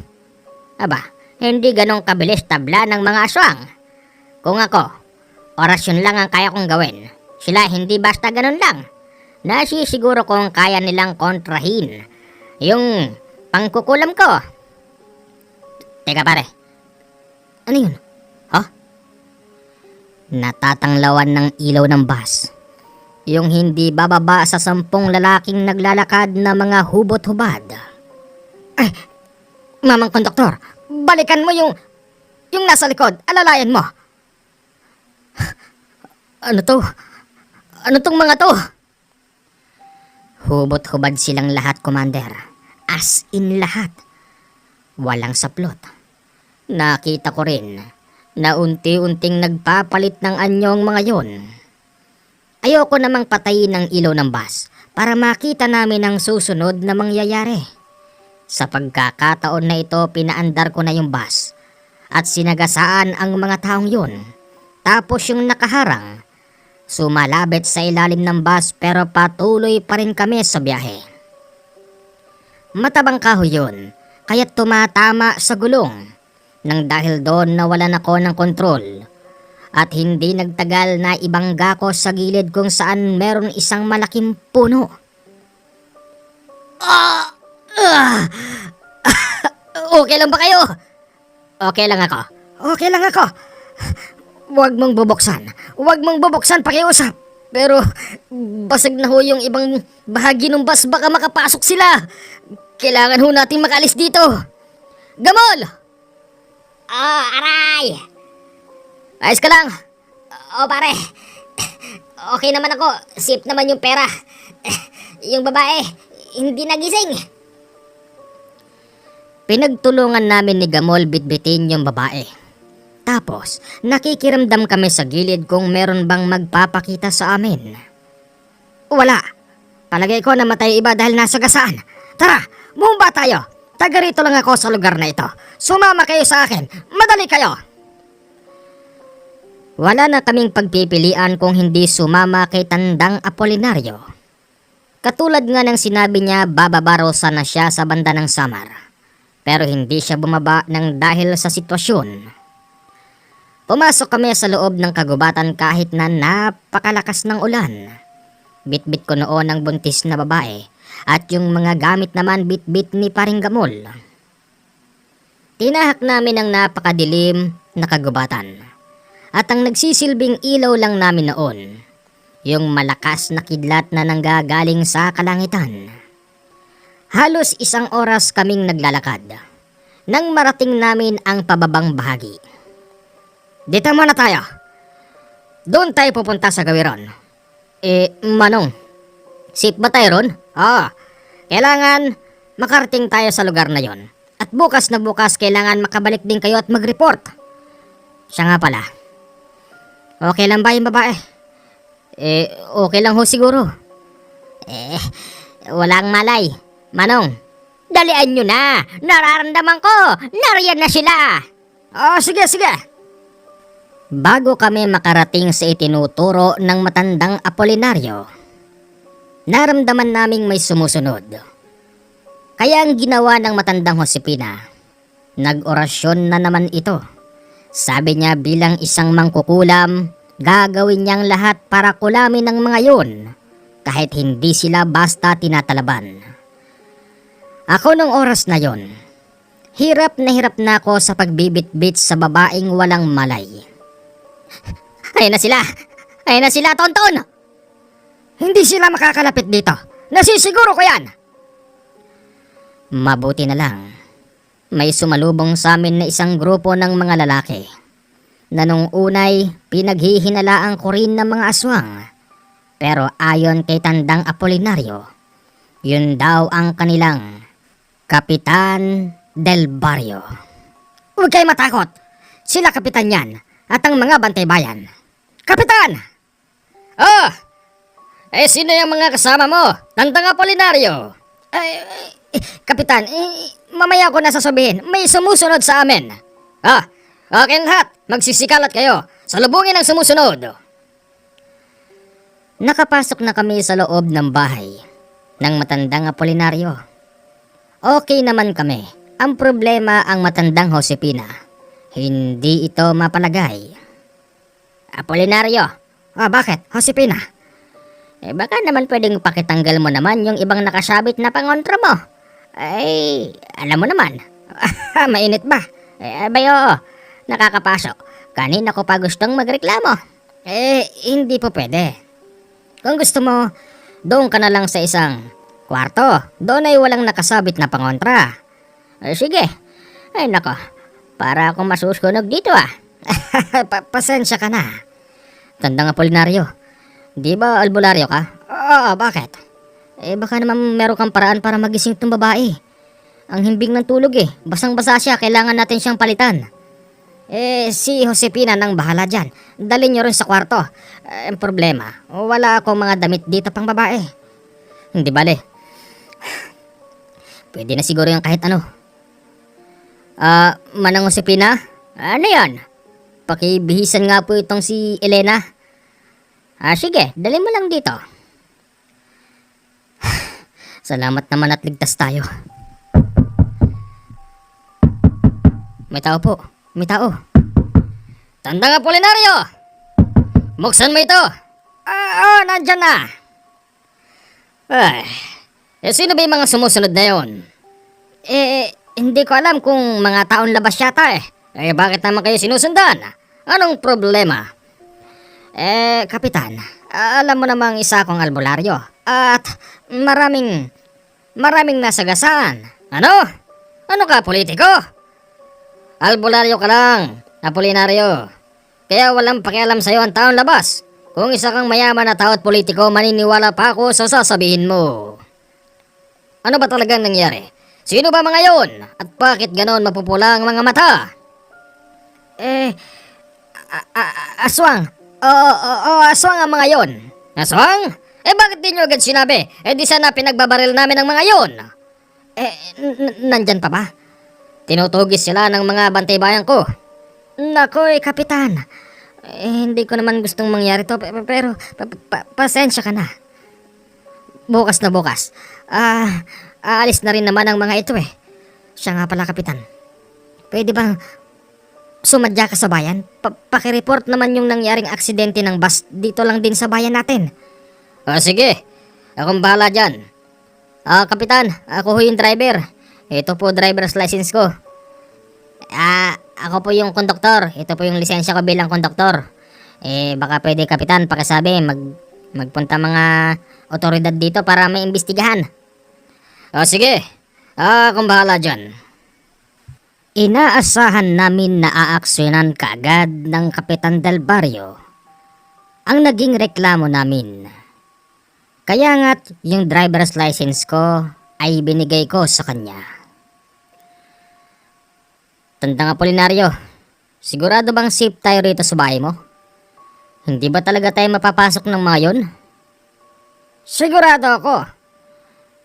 A: Aba, hindi ganong kabilis tabla ng mga aswang. Kung ako, orasyon lang ang kaya kong gawin. Sila hindi basta ganon lang. Nasisiguro kong kaya nilang kontrahin yung pangkukulam ko. Teka pare, ano yun? Natatanglawan ng ilaw ng bus. Yung hindi bababa sa 10 lalaking naglalakad na mga hubot-hubad.
B: Ay, mamang konduktor, balikan mo yung nasa likod, alalayan mo.
A: Ano to? Ano tong mga to? Hubot-hubad silang lahat, Commander. As in lahat. Walang saplot. Nakita ko rin na unti-unting nagpapalit ng anyong mga yon. Ayoko namang patayin ang ilaw ng bus para makita namin ang susunod na mangyayari. Sa pagkakataon na ito, pinaandar ko na yung bus at sinagasaan ang mga taong yun. Tapos yung nakaharang, sumalabit sa ilalim ng bus pero patuloy pa rin kami sa biyahe. Matabang kahoy yun, kaya't tumatama sa gulong. Nang dahil doon nawalan ako ng kontrol at hindi nagtagal na ibangga ko sa gilid kung saan meron isang malaking puno. Okay lang ba kayo? Okay lang ako.
B: Okay lang ako. Huwag mong bubuksan. Huwag mong bubuksan, pakiusap. Pero basag na ho yung ibang bahagi ng bus, baka makapasok sila. Kailangan ho natin makaalis dito. Gamol!
A: Aray!
B: Ayos ka lang.
A: Pare. Okay naman ako. Safe naman yung pera. Yung babae, hindi nagising. Pinagtulungan namin ni Gamol bitbitin yung babae. Tapos, nakikiramdam kami sa gilid kung meron bang magpapakita sa amin.
B: Wala. Palagay ko namatay iba dahil nasa gasaan. Tara, bumaba tayo. Taga rito lang ako sa lugar na ito. Sumama kayo sa akin. Madali kayo.
A: Wala na kaming pagpipilian kung hindi sumama kay Tandang Apolinario. Katulad nga ng sinabi niya, bababa raw sana siya sa banda ng Samar. Pero hindi siya bumaba ng dahil sa sitwasyon. Pumasok kami sa loob ng kagubatan kahit na napakalakas ng ulan. Bit-bit ko noon ang buntis na babae at yung mga gamit naman bit-bit ni Paring Gamol. Tinahak namin ang napakadilim na kagubatan. At ang nagsisilbing ilaw lang namin noon, yung malakas na kidlat na nanggagaling sa kalangitan. Halos 1 oras kaming naglalakad nang marating namin ang pababang bahagi. Dito muna tayo. Doon tayo pupunta sa gawiran. Manong, safe ba tayo ron? Kailangan makarating tayo sa lugar na yon. At bukas na bukas kailangan makabalik din kayo at mag-report. Siya nga pala. Okay lang ba yung babae? Okay lang ho siguro. Walang malay. Manong, dalian nyo na. Nararamdaman ko. Nariyan na sila. Sige. Bago kami makarating sa itinuturo ng matandang Apolinario, naramdaman naming may sumusunod. Kaya ang ginawa ng matandang Josepina, nag-orasyon na naman ito. Sabi niya bilang isang mangkukulam, gagawin niyang lahat para kulamin ng mga yun, kahit hindi sila basta tinatalaban. Ako nung oras na yon, hirap na ako sa pagbibit-bit sa babaeng walang malay. Ayun na sila, Tonton! Hindi sila makakalapit dito. Nasisiguro ko yan! Mabuti na lang. May sumalubong sa amin na isang grupo ng mga lalaki na nung unay pinaghihinalaan ko rin ng mga aswang. Pero ayon kay Tandang Apolinario, yun daw ang kanilang Kapitan del Barrio. Huwag kayo matakot. Sila kapitan yan at ang mga bantay bayan. Kapitan! Sino yung mga kasama mo? Tandang Apolinario. Kapitan, mamaya ko na sasabihin, may sumusunod sa amin. Okay lahat, magsisikalat kayo. Salubungin ang sumusunod. Nakapasok na kami sa loob ng bahay ng matandang Apolinario. Okay naman kami. Ang problema ang matandang Josepina. Hindi ito mapalagay. Apolinario. Bakit? Josepina? Baka naman pwedeng pakitanggal mo naman yung ibang nakasabit na pangontra mo. Alam mo naman. Mainit ba? Bayo, nakakapasok. Kanina ko pa gustong magreklamo. Hindi po pwede. Kung gusto mo, doon ka na lang sa isang kwarto. Doon ay walang nakasabit na pangontra. Sige. Nako. Para akong masusunog dito Pasensya ka na. Tandang Apolinario. Di ba albularyo ka? Bakit? Baka naman meron kang paraan para magising itong babae. Ang himbing ng tulog Basang-basa siya, kailangan natin siyang palitan. Si Josepina nang bahala dyan. Dalhin niyo rin sa kwarto. Ang problema, wala akong mga damit dito pang babae. Hindi bale. Pwede na siguro yung kahit ano. Manang Josepina? Ano yan? Pakibihisan nga po itong si Elena. Sige, dali mo lang dito. Salamat naman at ligtas tayo. May tao po. May tao. Tandang Apolinario! Buksan mo ito! Nandyan na! Sino ba yung mga sumusunod na yon? Hindi ko alam kung mga taon labas yata bakit naman kayo sinusundan? Anong problema? Kapitan, alam mo namang isa akong albularyo at maraming nasagasaan. Ano? Ano ka, politiko? Albularyo ka lang, Apolinario. Kaya walang pakialam sa'yo ang taon labas. Kung isa kang mayaman na tao at politiko, maniniwala pa ako sa sasabihin mo. Ano ba talagang nangyari? Sino ba mga yon? At bakit ganon mapupula ang mga mata? Aswang. Aswang ang mga yon. Aswang? Bakit di nyo agad sinabi? Di sana pinagbabaril namin ang mga yon. Nandyan pa ba? Tinutugis sila ng mga bantay bayan ko. Nakoy, kapitan.
B: Hindi ko naman gustong mangyari to, pero pasensya ka na. Bukas na bukas. Aalis na rin naman ang mga ito eh. Siya nga pala, Kapitan. Pwede bang sumadya ka sa bayan? Pakireport naman yung nangyaring aksidente ng bus dito lang din sa bayan natin.
A: Sige, akong bahala dyan. Kapitan, ako ho yung driver. Ito po driver's license ko. Ako po yung konduktor. Ito po yung lisensya ko bilang konduktor. Baka pwede, Kapitan, pakisabi, magpunta mga otoridad dito para may imbestigahan. Sige, akong bahala dyan. Inaasahan namin na aaksyonan kaagad ng Kapitan Del Barrio ang naging reklamo namin. Kaya nga't yung driver's license ko ay binigay ko sa kanya. Tandang Apolinario, sigurado bang safe tayo rito sa bahay mo? Hindi ba talaga tayo mapapasok ng mga yon?
B: Sigurado ako.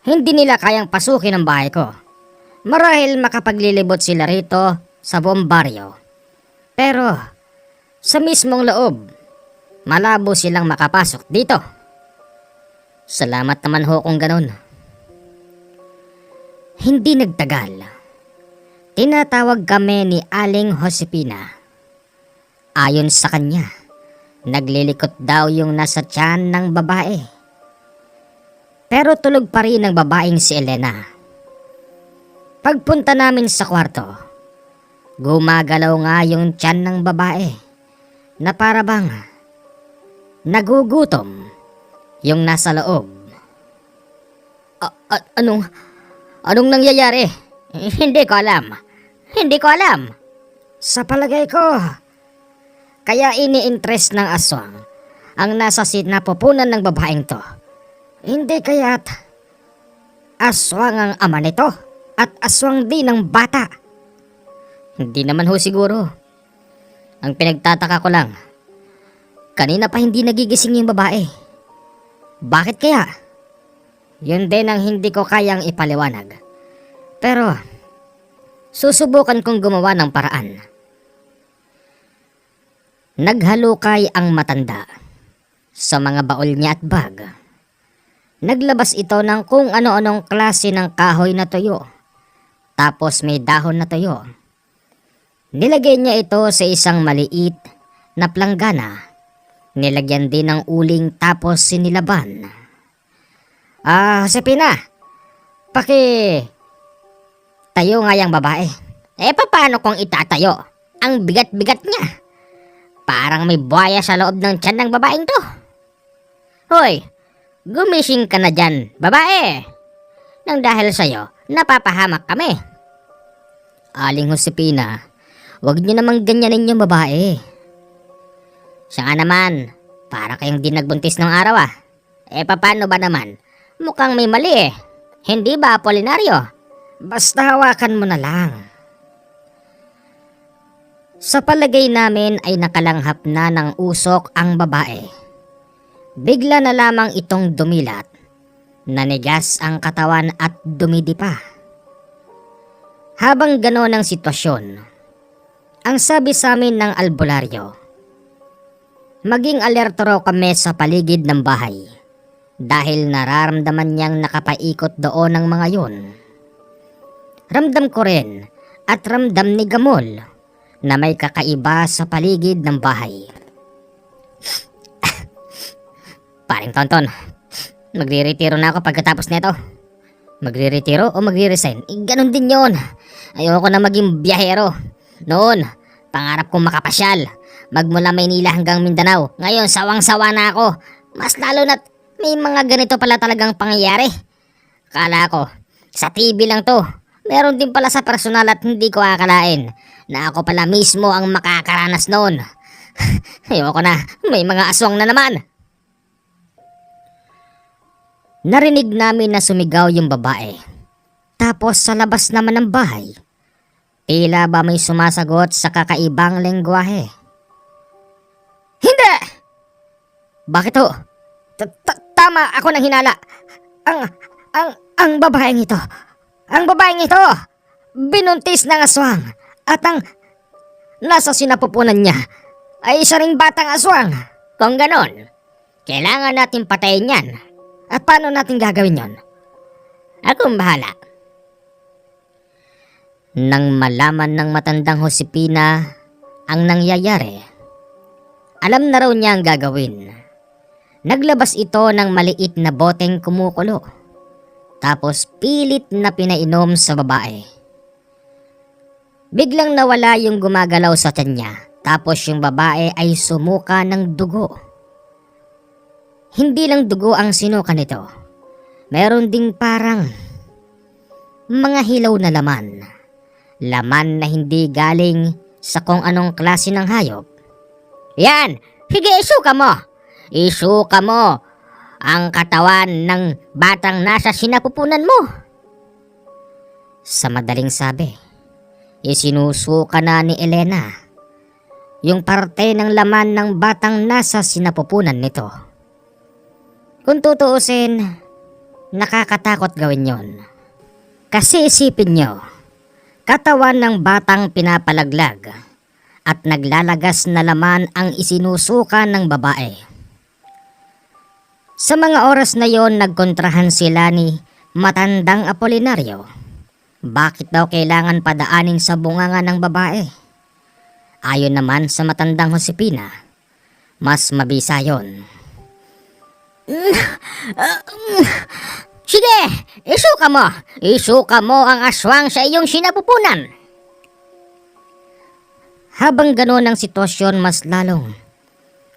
B: Hindi nila kayang pasukin ang bahay ko. Marahil makapaglilibot sila rito sa buong baryo. Pero sa mismong loob, malabo silang makapasok dito.
A: Salamat naman ho kung ganun.
B: Hindi nagtagal. Tinatawag kami ni Aling Josepina. Ayon sa kanya, naglilikot daw yung nasa tiyan ng babae. Pero tulog pa rin ang babaeng si Elena. Pagpunta namin sa kwarto, gumagalaw nga yung tiyan ng babae na para bang nagugutom yung nasa loob.
A: Anong nangyayari? Hindi ko alam.
B: Sa palagay ko, kaya ini-interest ng aswang ang nasa napupunan ng babaeng to. Hindi kaya't aswang ang ama nito at aswang din ang bata.
A: Hindi naman ho siguro. Ang pinagtataka ko lang, kanina pa hindi nagigising yung babae.
B: Bakit kaya? Yun din ang hindi ko kayang ipaliwanag. Pero susubukan kong gumawa ng paraan. Naghalukay ang matanda sa mga baol niya at bag. Naglabas ito ng kung ano-anong klase ng kahoy na tuyo. Tapos may dahon na tuyo. Nilagay niya ito sa isang maliit na planggana. Nilagyan din ng uling tapos sinilaban. Josepina, tayo nga yung babae.
A: Paano kung itatayo? Ang bigat-bigat niya. Parang may buhaya sa loob ng tiyan ng babaeng to. Hoy, gumising ka na dyan, babae. Nang dahil sa'yo, napapahamak kami.
B: Aling Josepina, wag niyo namang ganyanin yung babae.
A: Siya nga naman, para kayong di nagbuntis ng araw ah. Paano ba naman? Mukhang may mali eh. Hindi ba, Apolinario?
B: Basta hawakan mo na lang. Sa palagay namin ay nakalanghap na ng usok ang babae. Bigla na lamang itong dumilat. Nanigas ang katawan at dumidipa. Habang gano'n ang sitwasyon, ang sabi sa amin ng albularyo, maging alerto raw kami sa paligid ng bahay dahil nararamdaman niyang nakapaikot doon ang mga yun. Ramdam ko rin at ramdam ni Gamol na may kakaiba sa paligid ng bahay.
A: Paring Tonton, magre-retiro na ako pagkatapos nito. Magre-retiro o magre-resign? Ganon din yon. Ayoko na maging biyahero. Noon, pangarap kong makapasyal. Magmula Maynila hanggang Mindanao. Ngayon, sawang-sawa na ako. Mas lalo na't may mga ganito pala talagang pangyayari. Kala ko, sa TV lang to. Meron din pala sa personal at hindi ko akalain na ako pala mismo ang makakaranas noon. Ayoko na, may mga aswang na naman.
B: Narinig namin na sumigaw yung babae. Tapos sa labas naman ng bahay, tila ba may sumasagot sa kakaibang lengguwahe. Hindi! Bakit ho? Tama ako ng hinala. Ang babaeng ito. Ang babaeng ito, binuntis ng aswang at ang nasa sinapupunan niya ay isa ring batang aswang.
A: Kung ganon, kailangan natin patayin yan.
B: At paano natin gagawin yon?
A: Akong bahala. Nang malaman ng matandang Josepina ang nangyayari, alam na raw niya ang gagawin. Naglabas ito ng maliit na boteng kumukulo, tapos pilit na pinainom sa babae. Biglang nawala yung gumagalaw sa tiyan niya, tapos yung babae ay sumuka ng dugo. Hindi lang dugo ang sinuka nito. Meron ding parang mga hilaw na laman. Laman na hindi galing sa kung anong klase ng hayop. Yan! Sige, isuka mo! Isuka mo ang katawan ng batang nasa sinapupunan mo. Sa madaling sabi, isinusuka na ni Elena yung parte ng laman ng batang nasa sinapupunan nito. Kung tutuusin, nakakatakot gawin yon. Kasi isipin nyo, katawan ng batang pinapalaglag at naglalagas na laman ang isinusuka ng babae. Sa mga oras na yon, nagkontrahan sila ni matandang Apolinario. Bakit daw kailangan padaanin sa bunganga ng babae? Ayon naman sa matandang Josepina, mas mabisa yon. Sige, isuka mo! Isuka mo ang aswang sa iyong sinapupunan! Habang ganoon ang sitwasyon, mas lalong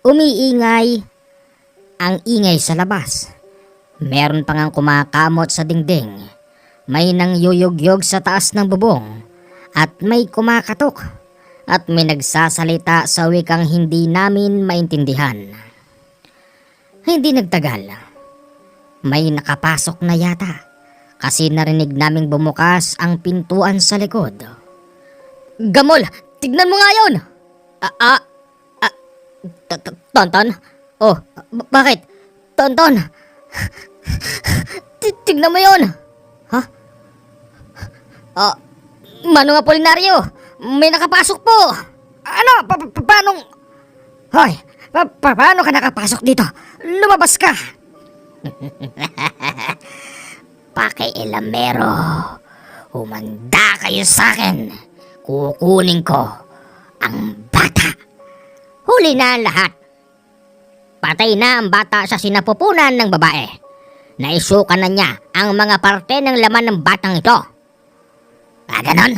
A: umiingay ang ingay sa labas. Meron pang ang kumakamot sa dingding. May nangyuyugyog sa taas ng bubong. At may kumakatok. At may nagsasalita sa wikang hindi namin maintindihan. Hindi nagtagal. May nakapasok na yata. Kasi narinig naming bumukas ang pintuan sa likod. Gamol! Tignan mo nga yun! Tonton? Oh, bakit? Tonton! Tignan mo yun! Ha? Manong Apolinario! May nakapasok po!
B: Ano? Paano? Hoy, paano ka nakapasok dito? Lumabas ka!
A: Pakialamero, humanda kayo sa akin. Kukunin ko ang bata. Huli na ang lahat. Patay na ang bata sa sinapupunan ng babae. Naisuka na niya ang mga parte ng laman ng batang ito. Ganon?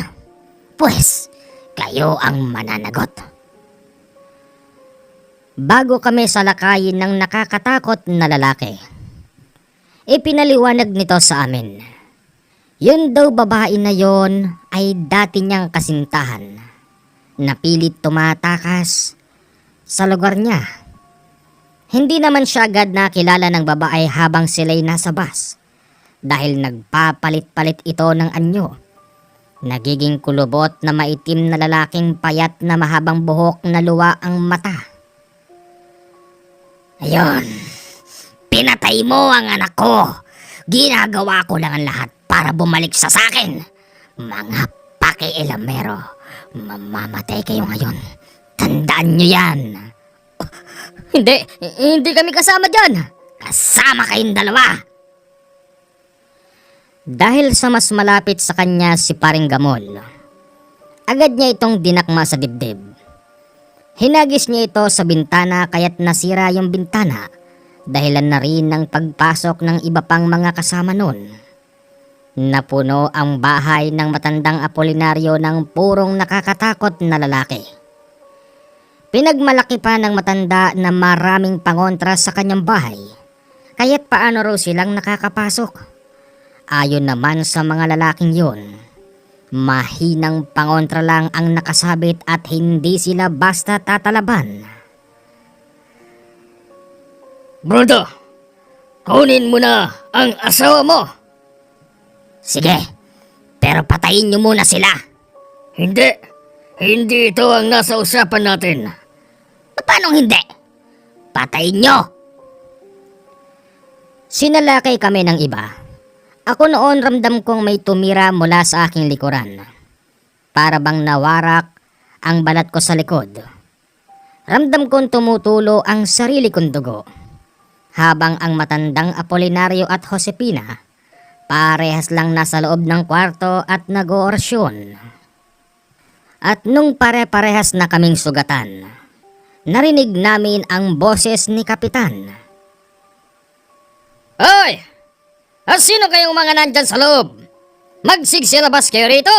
A: Pues, kayo ang mananagot. Bago kami salakayin ng nakakatakot na lalaki, ipinaliwanag nito sa amin. Yun daw babae na yon ay dati niyang kasintahan na pilit tumatakas sa lugar niya. Hindi naman siya agad nakilala ng babae habang sila'y nasa bus dahil nagpapalit-palit ito ng anyo. Nagiging kulubot na maitim na lalaking payat na mahabang buhok na luwa ang mata. Ayun, pinatay mo ang anak ko. Ginagawa ko lang ang lahat para bumalik sa sakin. Mga pakialamero, mamamatay kayo ngayon. Tandaan nyo yan. Hindi kami kasama dyan. Kasama kayong dalawa. Dahil sa mas malapit sa kanya si Paring Gamol, agad niya itong dinakma sa dibdib. Hinagis niya ito sa bintana kaya't nasira yung bintana, dahilan na rin ng pagpasok ng iba pang mga kasama nun. Napuno ang bahay ng matandang Apolinario ng purong nakakatakot na lalaki. Pinagmalaki pa ng matanda na maraming pangontra sa kanyang bahay, kaya't paano raw silang nakakapasok. Ayon naman sa mga lalaking yun, mahinang pangontra lang ang nakasabit at hindi sila basta tatalaban.
B: Bruto, kunin mo na ang asawa mo.
A: Sige, pero patayin niyo muna sila.
B: Hindi ito ang nasa usapan natin.
A: Paano hindi? Patayin niyo! Sinalakay kami ng iba. Ako noon ramdam kong may tumira mula sa aking likuran. Para bang nawarak ang balat ko sa likod. Ramdam kong tumutulo ang sarili kong dugo. Habang ang matandang Apolinario at Josepina, parehas lang nasa loob ng kwarto at nag-oorasyon. At nung pare-parehas na kaming sugatan, narinig namin ang boses ni Kapitan. Hoy! Sino kayong mga nandyan sa loob? Magsigsilabas kayo rito!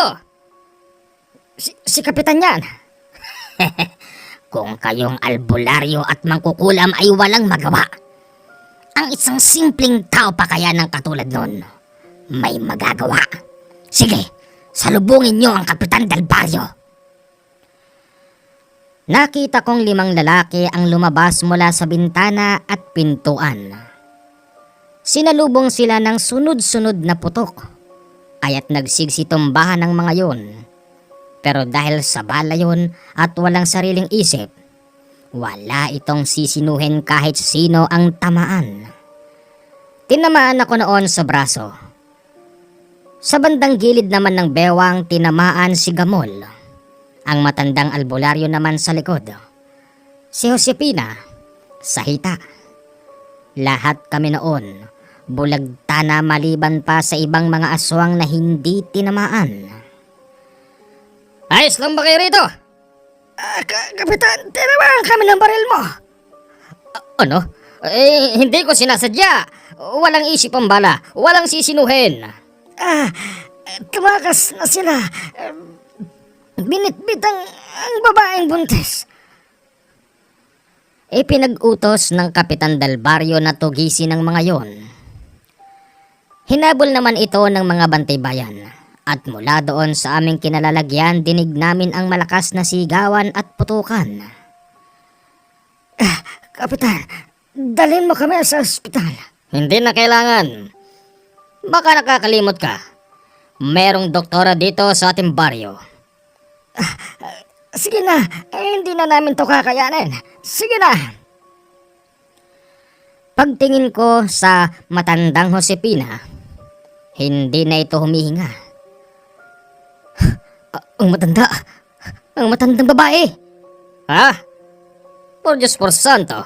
B: Si Kapitan yan.
A: Kung kayong albularyo at mangkukulam ay walang magawa, ang isang simpleng tao pa kaya ng katulad nun may magagawa. Sige, salubungin niyo ang Kapitan Del Barrio. Nakita kong 5 lalaki ang lumabas mula sa bintana at pintuan. Sinalubong sila ng sunod-sunod na putok, kaya't nagsigsitumbahan ng mga yon. Pero dahil sa bala yon at walang sariling isip, wala itong sisinuhin kahit sino ang tamaan. Tinamaan ako noon sa braso. Sa bandang gilid naman ng bewang tinamaan si Gamol. Ang matandang albularyo naman sa likod. Si Josepina sa hita. Lahat kami noon bulagta na maliban pa sa ibang mga aswang na hindi tinamaan. Ayos lang ba kayo rito?
B: Kapitan, tinamaan kami ng baril mo.
A: Ano? Hindi ko sinasadya. Walang isip ang bala. Walang sisinuhin.
B: Tumakas na sila. Binitbit ang babaeng buntis.
A: Ipinag-utos ng Kapitan Del Barrio na tugisin ng mga yon. Hinabol naman ito ng mga bantay bayan. At mula doon sa aming kinalalagyan, dinig namin ang malakas na sigawan at putukan.
B: Kapitan, dalhin mo kami sa ospital.
A: Hindi na kailangan. Baka nakakalimot ka. Merong doktora dito sa ating baryo.
B: Sige na, hindi na namin to kakayanin. Sige na.
A: Pagtingin ko sa matandang Josepina, hindi na ito humihinga. Ang matandang babae. Ha? Por Diyos por Santo,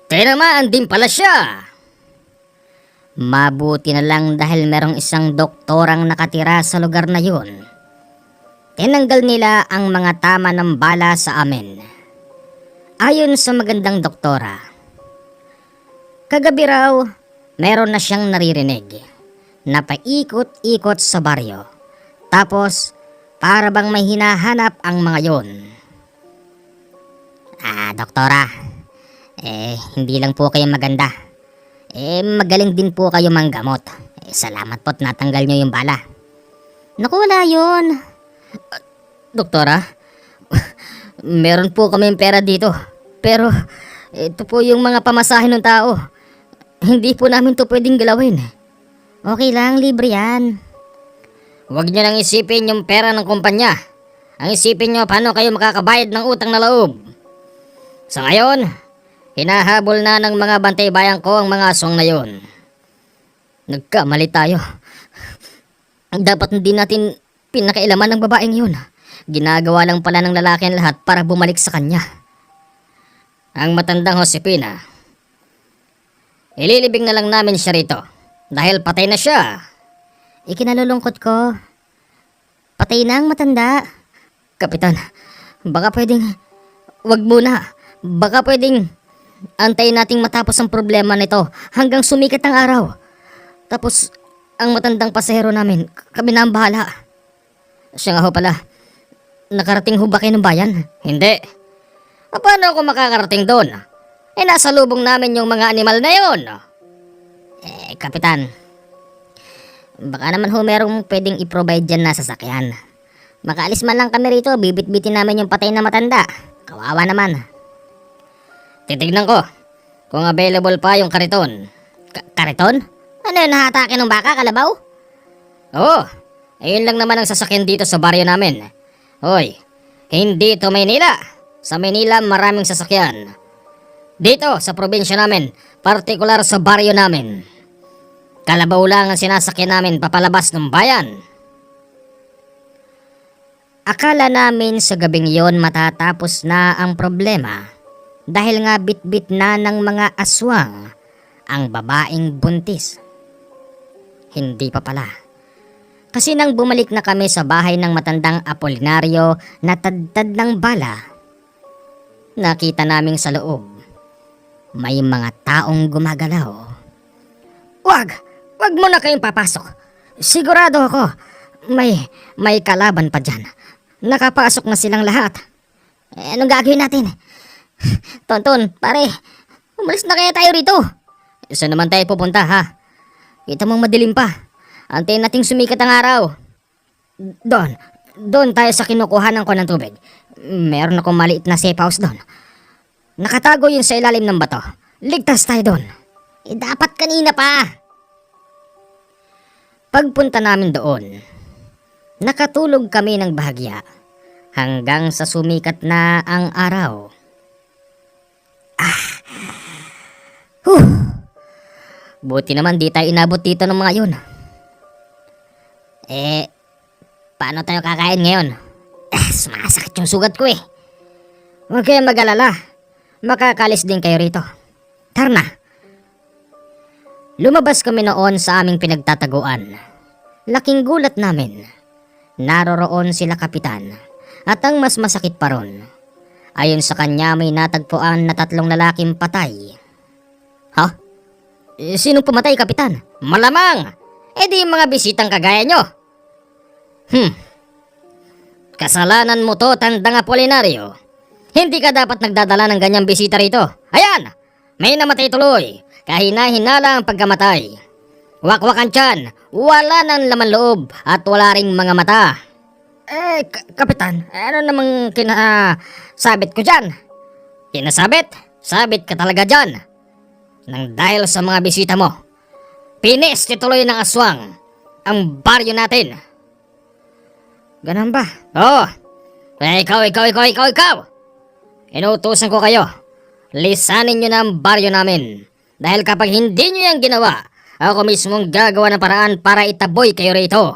A: tinamaan din pala siya. Mabuti na lang dahil merong isang doktorang nakatira sa lugar na yun. Tinanggal nila ang mga tama ng bala sa amin. Ayon sa magandang doktora, kagabi raw, meron na siyang naririnig na paikot-ikot sa baryo. Tapos, para bang may hinahanap ang mga yon. Doktora, hindi lang po kayo maganda. Magaling din po kayo manggamot. Salamat po't natanggal nyo yung bala. Naku, wala yun. Doktora, meron po kaming pera dito. Pero, ito po yung mga pamasahe ng tao. Hindi po namin to pwedeng galawin. Okay lang, libre yan. Huwag nyo nang isipin yung pera ng kumpanya. Ang isipin nyo paano kayo makakabayad ng utang na loob. Sa ngayon, hinahabol na ng mga bantay bayan ko ang mga aswang na yon. Nagkamali tayo. Dapat hindi natin pinakailaman ng babaeng yun. Ginagawa lang pala ng lalaki ang lahat para bumalik sa kanya. Ang matandang Josepina, ililibing na lang namin siya rito dahil patay na siya. Ikinalulungkot ko. Patay na ang matanda. Kapitan, baka pwedeng wag muna. Baka pwedeng antayin nating matapos ang problema nito hanggang sumikat ang araw. Tapos, ang matandang pasahero namin, kami na ang bahala. Siya nga ho pala, nakarating ho ba kayo ng bayan? Hindi. Paano ako makakarating doon? Nasa lubong namin yung mga animal na yon. Kapitan, baka naman ho merong pwedeng i-provide dyan na sasakyan. Makaalis man lang kami rito, bibit-bitin namin yung patay na matanda. Kawawa naman. Titignan ko kung available pa yung kariton. Kariton? Ano yun, nahatake ng baka, kalabaw? Oo, ayun lang naman ang sasakyan dito sa baryo namin. Hoy, hindi ito Maynila. Sa Maynila maraming sasakyan. Dito sa probinsya namin, partikular sa baryo namin, kalabaw lang ang sinasakyan namin papalabas ng bayan. Akala namin sa gabing yon matatapos na ang problema. dahil nga bitbit na ng mga aswang ang babaeng buntis. Hindi pa pala. Kasi nang bumalik na kami sa bahay ng matandang Apolinario na tadtad ng bala, nakita naming sa loob may mga taong gumagalaw.
B: Wag mo na kayong papasok. Sigurado ako, may kalaban pa dyan. Nakapasok na silang lahat.
A: Anong gagawin natin? Tonton, pare, umalis na kaya tayo rito. Saan naman tayo pupunta, ha? Kita mong madilim pa. Antayin nating sumikat ang araw.
B: Doon tayo sa kinukuhanan ko ng tubig. Meron akong maliit na safe house doon. Nakatago yun sa ilalim ng bato. Ligtas tayo doon.
A: Dapat kanina pa. Pagpunta namin doon, nakatulog kami ng bahagya hanggang sa sumikat na ang araw. Buti naman di tayo inabot dito ng mga yun. Paano tayo kakain ngayon? Sumasakit yung sugat ko eh.
B: Huwag kayong mag-alala. Makakalis din kayo rito. Tara na.
A: Lumabas kami noon sa aming pinagtataguan. Laking gulat namin. Naroroon sila kapitan. At ang mas masakit pa ron, ayon sa kanya may natagpuan na 3 lalaking patay. Ha? Sinong pumatay, kapitan? Malamang! Di mga bisitang kagaya nyo. Kasalanan mo to, tandang Apolinario. Hindi ka dapat nagdadala ng ganyang bisita rito. Ayan! May namatay tuloy. Kahina-hinala ang pagkamatay. Wakwak ang tiyan. Wala ng laman loob at wala ring mga mata.
B: Kapitan, ano namang kinasabit ko dyan?
A: Kinasabit? Sabit ka talaga dyan. Nang dahil sa mga bisita mo, pinis tuloy ng aswang ang baryo natin.
B: Ganun ba?
A: Oo. Ikaw. Inuutusan ko kayo. Lisanin nyo na ang baryo namin. Dahil kapag hindi nyo yan ginawa, ako mismong gagawa ng paraan para itaboy kayo rito.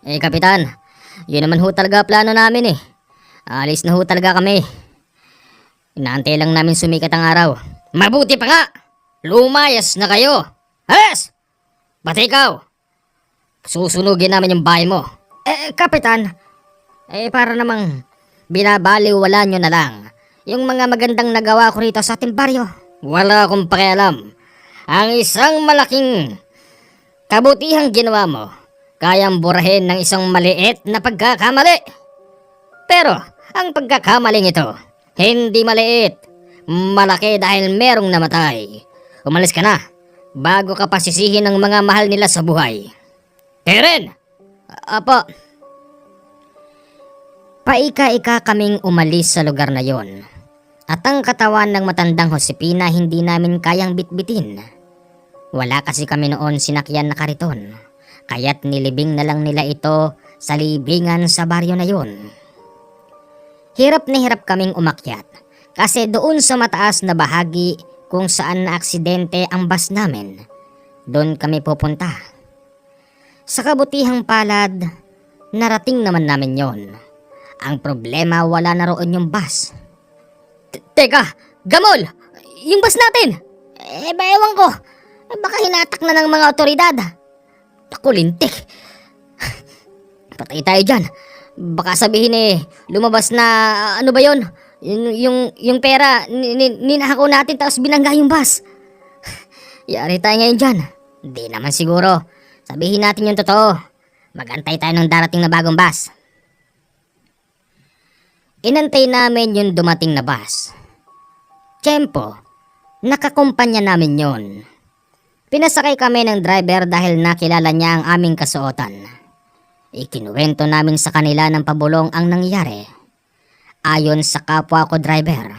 A: Kapitan, yun naman ho talaga plano namin eh. Alis na ho talaga kami. Inaantay lang namin sumikat ang araw. Mabuti pa nga! Lumayas na kayo! Alas! Pati ikaw! Susunugin namin yung bahay mo.
B: Kapitan, para namang binabaliwala nyo na lang yung mga magandang nagawa ko rito sa ating baryo.
A: Wala akong pakialam. Ang isang malaking kabutihang ginawa mo, kayang burahin ng isang maliit na pagkakamali. Pero, ang pagkakamaling ito, hindi maliit. Malaki dahil merong namatay. Umalis ka na, bago ka pasisihin ng mga mahal nila sa buhay. Karen!
B: Apo.
A: Paika-ika kaming umalis sa lugar na yon. At ang katawan ng matandang Josepina hindi namin kayang bitbitin. Wala kasi kami noon sinakyan na kariton, kaya't nilibing na lang nila ito sa libingan sa baryo na yon. Hirap na hirap kaming umakyat kasi doon sa mataas na bahagi kung saan na aksidente ang bus namin, doon kami pupunta. Sa kabutihang palad, narating naman namin yon. Ang problema, wala na roon yung bus. Teka, Gamol! Yung bus natin! Ewan ko. Baka hinatak na ng mga otoridad. Pakulintik. Patay tayo dyan. Baka sabihin lumabas na, ano ba yon? Yung pera, ninahako natin tapos binangga yung bus. Yari tayo ngayon dyan. Di naman siguro. Sabihin natin yung totoo. Magantay tayo ng darating na bagong bus. Inantay namin yung dumating na bus. Tiyempo, nakakumpanya namin yon. Pinasakay kami ng driver dahil nakilala niya ang aming kasuotan. Ikinuwento namin sa kanila ng pabulong ang nangyari. Ayon sa kapwa ko driver,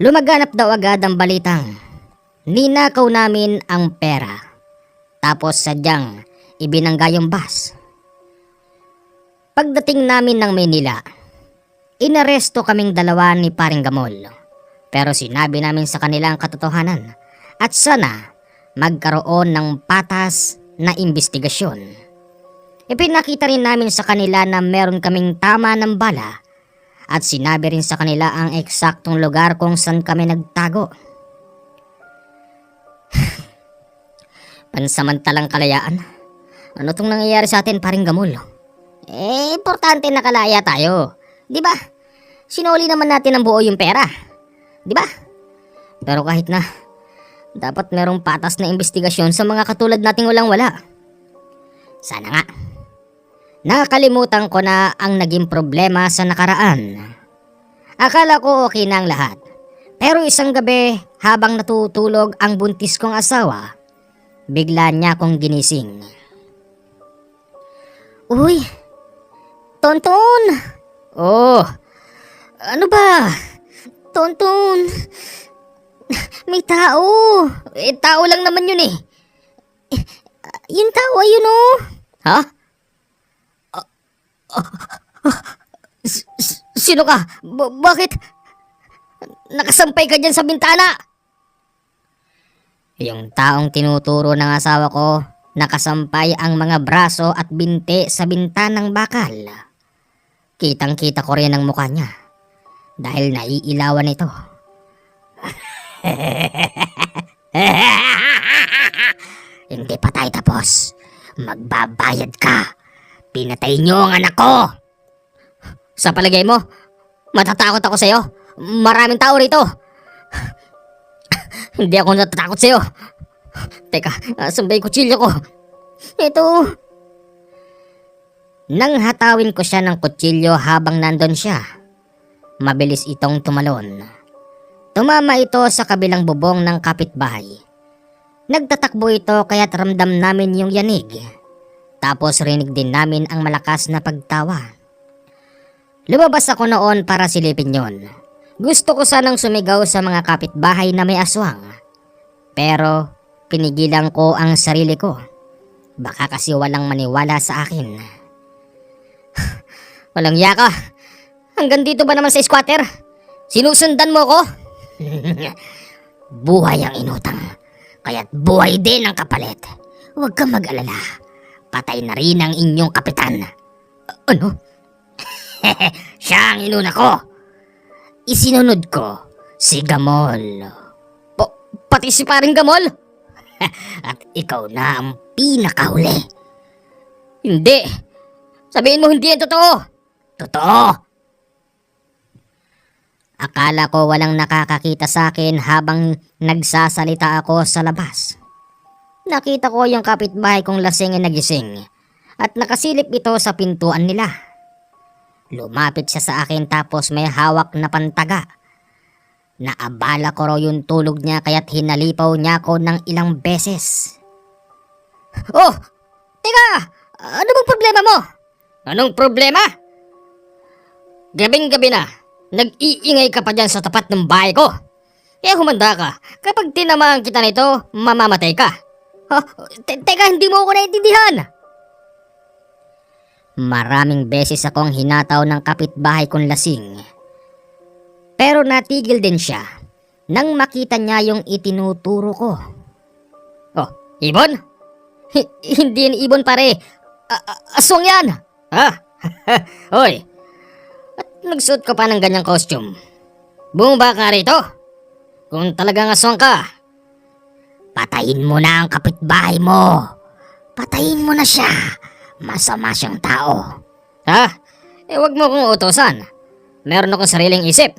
A: lumaganap daw agad ang balitang ninakaw namin ang pera. Tapos sadyang ibinangga yung bus. Pagdating namin ng Maynila, inaresto kaming dalawa ni Paring Gamol. Pero sinabi namin sa kanila ang katotohanan at sana magkaroon ng patas na imbestigasyon. Ipinakita rin namin sa kanila na meron kaming tama ng bala at sinabi rin sa kanila ang eksaktong lugar kung saan kami nagtago. Pansamantalang kalayaan? Ano tong nangyayari sa atin, paring Gamol? Importante na kalaya tayo. Di ba? Sinuli naman natin ng buo yung pera. Di ba? Pero kahit na, dapat merong patas na investigasyon sa mga katulad nating walang-wala. Sana nga. Nakakalimutan ko na ang naging problema sa nakaraan. Akala ko okay na ang lahat. Pero isang gabi, habang natutulog ang buntis kong asawa, bigla niya akong ginising. Uy! Tonton! Oh! Ano ba? Tonton! May tao! Tao lang naman yun eh. Yung tao ayun oh! Ha? Sino ka? Bakit? Nakasampay ka dyan sa bintana? Yung taong tinuturo ng asawa ko, nakasampay ang mga braso at binti sa bintanang bakal. Kitang-kita ko rin ang mukha niya dahil naiilawan ito. Hindi pa tayo tapos. Magbabayad ka. Pinatay niyo ang anak ko. Sa palagay mo, matatakot ako sa'yo? Maraming tao rito. Hindi ako natatakot sa'yo. Teka, asan ba yung kutsilyo ko? Ito. Nang hatawin ko siya ng kutsilyo habang nandun siya, mabilis itong tumalon. Tumama ito sa kabilang bubong ng kapitbahay. Nagtatakbo ito kaya't ramdam namin yung yanig. Tapos rinig din namin ang malakas na pagtawa. Lumabas ako noon para silipin yon. Gusto ko sanang sumigaw sa mga kapitbahay na may aswang. Pero pinigilan ko ang sarili ko. Baka kasi walang maniwala sa akin. Walang yaka. Hanggang dito ba naman sa squatter? Sinusundan mo ko? Buhay ang inutang. Kaya't buhay din ang kapalit. Huwag kang mag-alala. Patay na rin ang inyong kapitan. Ano? Siya ang inuna ko. Isinunod ko si Gamol. Pati si paring Gamol? At ikaw na ang pinakahuli. Hindi. Sabihin mo hindi yan totoo. Totoo. Akala ko walang nakakakita sa akin habang nagsasalita ako sa labas. Nakita ko yung kapitbahay kong lasing na nagising at nakasilip ito sa pintuan nila. Lumapit siya sa akin tapos may hawak na pantaga. Naabala ko raw yung tulog niya kaya't hinalipaw niya ako ng ilang beses. Oh! Teka! Ano bang problema mo? Anong problema? Gabing-gabi na. Nag-iingay ka pa dyan sa tapat ng bahay ko. Kaya humanda ka. Kapag tinamaan kita nito, mamamatay ka. Teka, hindi mo ako naiintindihan. Maraming beses akong hinataw ng kapitbahay kong lasing. Pero natigil din siya nang makita niya yung itinuturo ko. Oh, ibon? Hindi yan ibon pare. Aswang yan. Ha? Hoy. At nagsuot ka pa ng ganyang costume. Bumaba ka rito. Kung talagang aswang ka, patayin mo na ang kapitbahay mo. Patayin mo na siya. Masama siyang tao. Ha? Wag mo kong utosan. Meron akong sariling isip.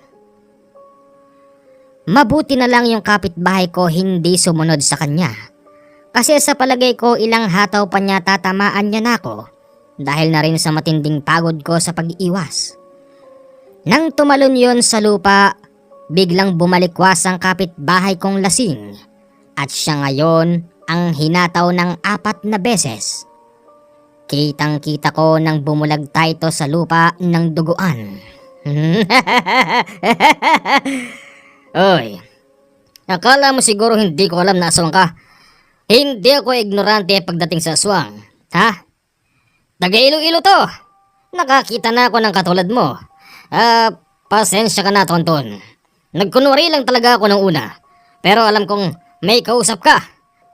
A: Mabuti na lang yung kapitbahay ko hindi sumunod sa kanya. Kasi sa palagay ko ilang hataw pa niya tatamaan niya na ako dahil na rin sa matinding pagod ko sa pag-iwas. Nang tumalon yon sa lupa, biglang bumalikwas ang kapitbahay kong lasing at siya ngayon ang hinataw ng 4 na beses. Kitang-kita ko nang bumulagta ito sa lupa ng duguan. Oy, akala mo siguro hindi ko alam na aswang ka. Hindi ako ignorante pagdating sa aswang. Ha? Taga Iloilo to. Nakakita na ako ng katulad mo. Pasensya ka na, Tonton. Nagkunwari lang talaga ako ng una. Pero alam kong may kausap ka.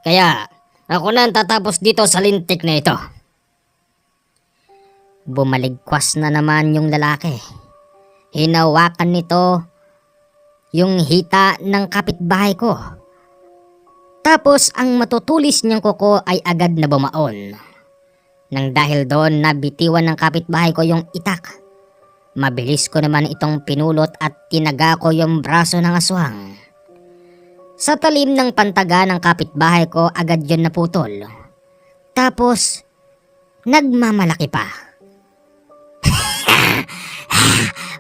A: Kaya ako na ang tatapos dito sa lintik na ito. Bumaligkwas na naman yung lalaki. Hinawakan nito yung hita ng kapitbahay ko. Tapos ang matutulis niyang kuko ay agad na bumaon. Nang dahil doon nabitiwan ng kapitbahay ko yung itak. Mabilis ko naman itong pinulot at tinaga ko yung braso ng aswang. Sa talim ng pantaga ng kapitbahay ko agad yun naputol. Tapos nagmamalaki pa.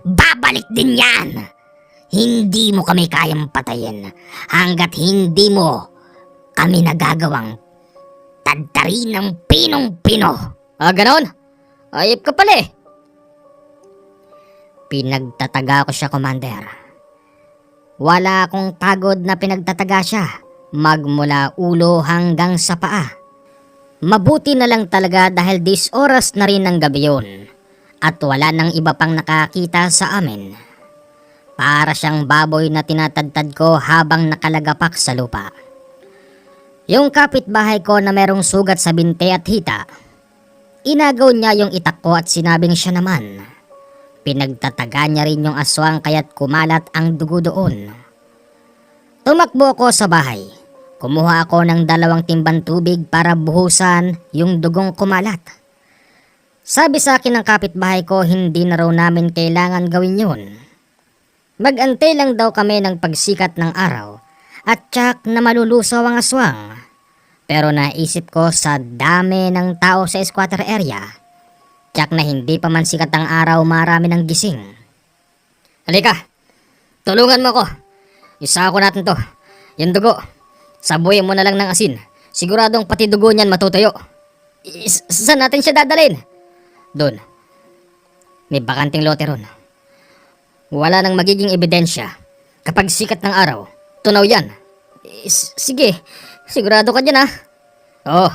A: Babalik din yan! Hindi mo kami kayang patayin hanggat hindi mo kami nagagawang tadtari ng pinong-pino. Ganon? Ayip ka pala eh. Pinagtataga ko siya, Commander. Wala akong tagod na pinagtataga siya, magmula ulo hanggang sa paa. Mabuti na lang talaga dahil 10 oras na rin ng gabi yun at wala nang iba pang nakakita sa amin. Para siyang baboy na tinatadtad ko habang nakalagapak sa lupa. Yung kapitbahay ko na merong sugat sa binte at hita, inagaw niya yung itak ko at sinabing siya naman. Pinagtataga niya rin yung aswang kaya't kumalat ang dugo doon. Tumakbo ko sa bahay. Kumuha ako ng 2 timbang tubig para buhusan yung dugong kumalat. Sabi sa akin ng kapitbahay ko hindi na raw namin kailangan gawin yun. Mag-antay lang daw kami ng pagsikat ng araw at tsak na malulusaw ang aswang. Pero naisip ko sa dami ng tao sa squatter area, tsak na hindi pa man sikat ang araw marami ng gising. Halika, tulungan mo ko. Isako natin to. Yung dugo, sabuyin mo na lang ng asin. Siguradong pati dugo niyan matutuyo. Saan natin siya dadalhin? Doon. May bakanting lote ron. Wala nang magiging ebidensya. Kapag sikat ng araw, tunaw yan. Sige, sigurado ka dyan ha. Oo.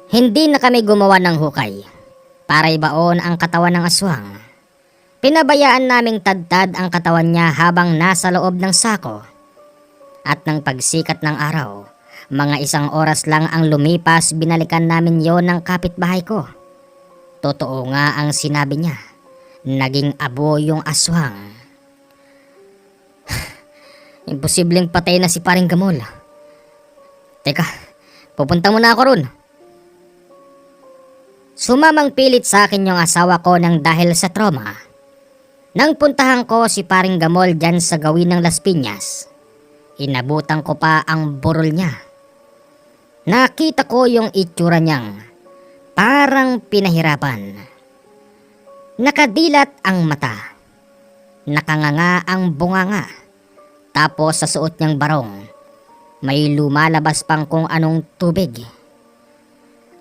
A: Hindi na kami gumawa ng hukay para ibaon ang katawan ng aswang. Pinabayaan naming tadtad ang katawan niya habang nasa loob ng sako. At nang pagsikat ng araw, mga 1 oras lang ang lumipas, binalikan namin yon ng kapitbahay ko. Totoo nga ang sinabi niya. Naging abo yung aswang. Imposibleng patay na si Paring Gamol. Teka, pupunta muna ako ron. Sumamang pilit sa akin yung asawa ko nang dahil sa trauma. Nang puntahan ko si Paring Gamol dyan sa gawin ng Las Piñas, inabutan ko pa ang burol niya. Nakita ko yung itsura niyang parang pinahirapan. Nakadilat ang mata. Nakanganga ang bunganga. Tapos sa suot niyang barong, may lumalabas pang kung anong tubig.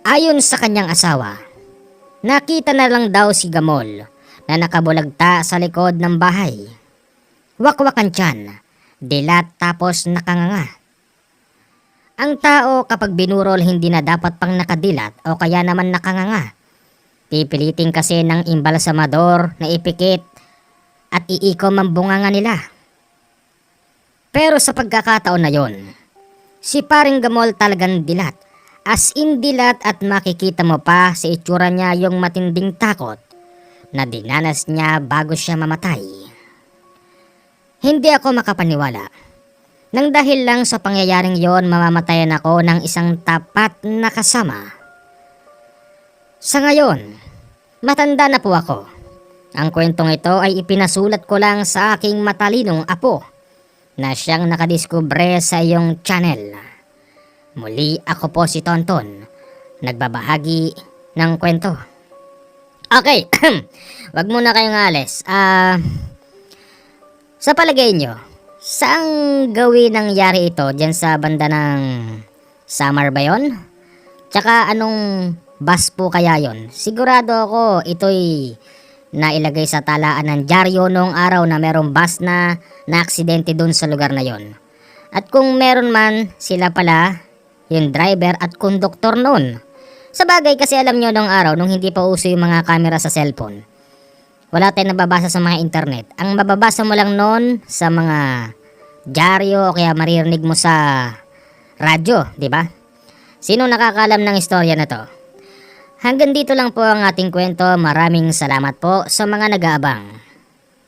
A: Ayon sa kanyang asawa, nakita na lang daw si Gamol na nakabulagta sa likod ng bahay. Wakwakan tiyan, dilat tapos nakanganga. Ang tao kapag binurol hindi na dapat pang nakadilat o kaya naman nakanganga. Pipilitin kasi ng imbalsamador na ipikit at iikom ang bunganga nila. Pero sa pagkakataon na yon, si Paring Gamol talagang dilat. As in dilat at makikita mo pa sa itsura niya yung matinding takot na dinanas niya bago siya mamatay. Hindi ako makapaniwala. Nang dahil lang sa pangyayaring yon, mamamatayan ako ng isang tapat na kasama. Sa ngayon, matanda na po ako. Ang kwentong ito ay ipinasulat ko lang sa aking matalinong apo na siyang nakadiskubre sa iyong channel. Muli ako po si Tonton, nagbabahagi ng kwento. Okay, wag muna kayong alis. Sa palagay nyo, saang gawin nangyari ito dyan sa banda ng Samar ba yun? Tsaka anong bus po kaya yon? Sigurado ako ito'y nailagay sa talaan ng dyaryo noong araw na merong bus na naaksidente dun sa lugar na yon. At kung meron man, sila pala yung driver at konduktor noon. Sa bagay kasi alam nyo noong araw nung hindi pa uso yung mga camera sa cellphone, wala tayong nababasa sa mga internet. Ang mababasa mo lang noon sa mga dyaryo o kaya maririnig mo sa radyo, di ba? Sino nakakaalam ng istorya na to? Hanggang dito lang po ang ating kwento. Maraming salamat po sa mga nag-aabang.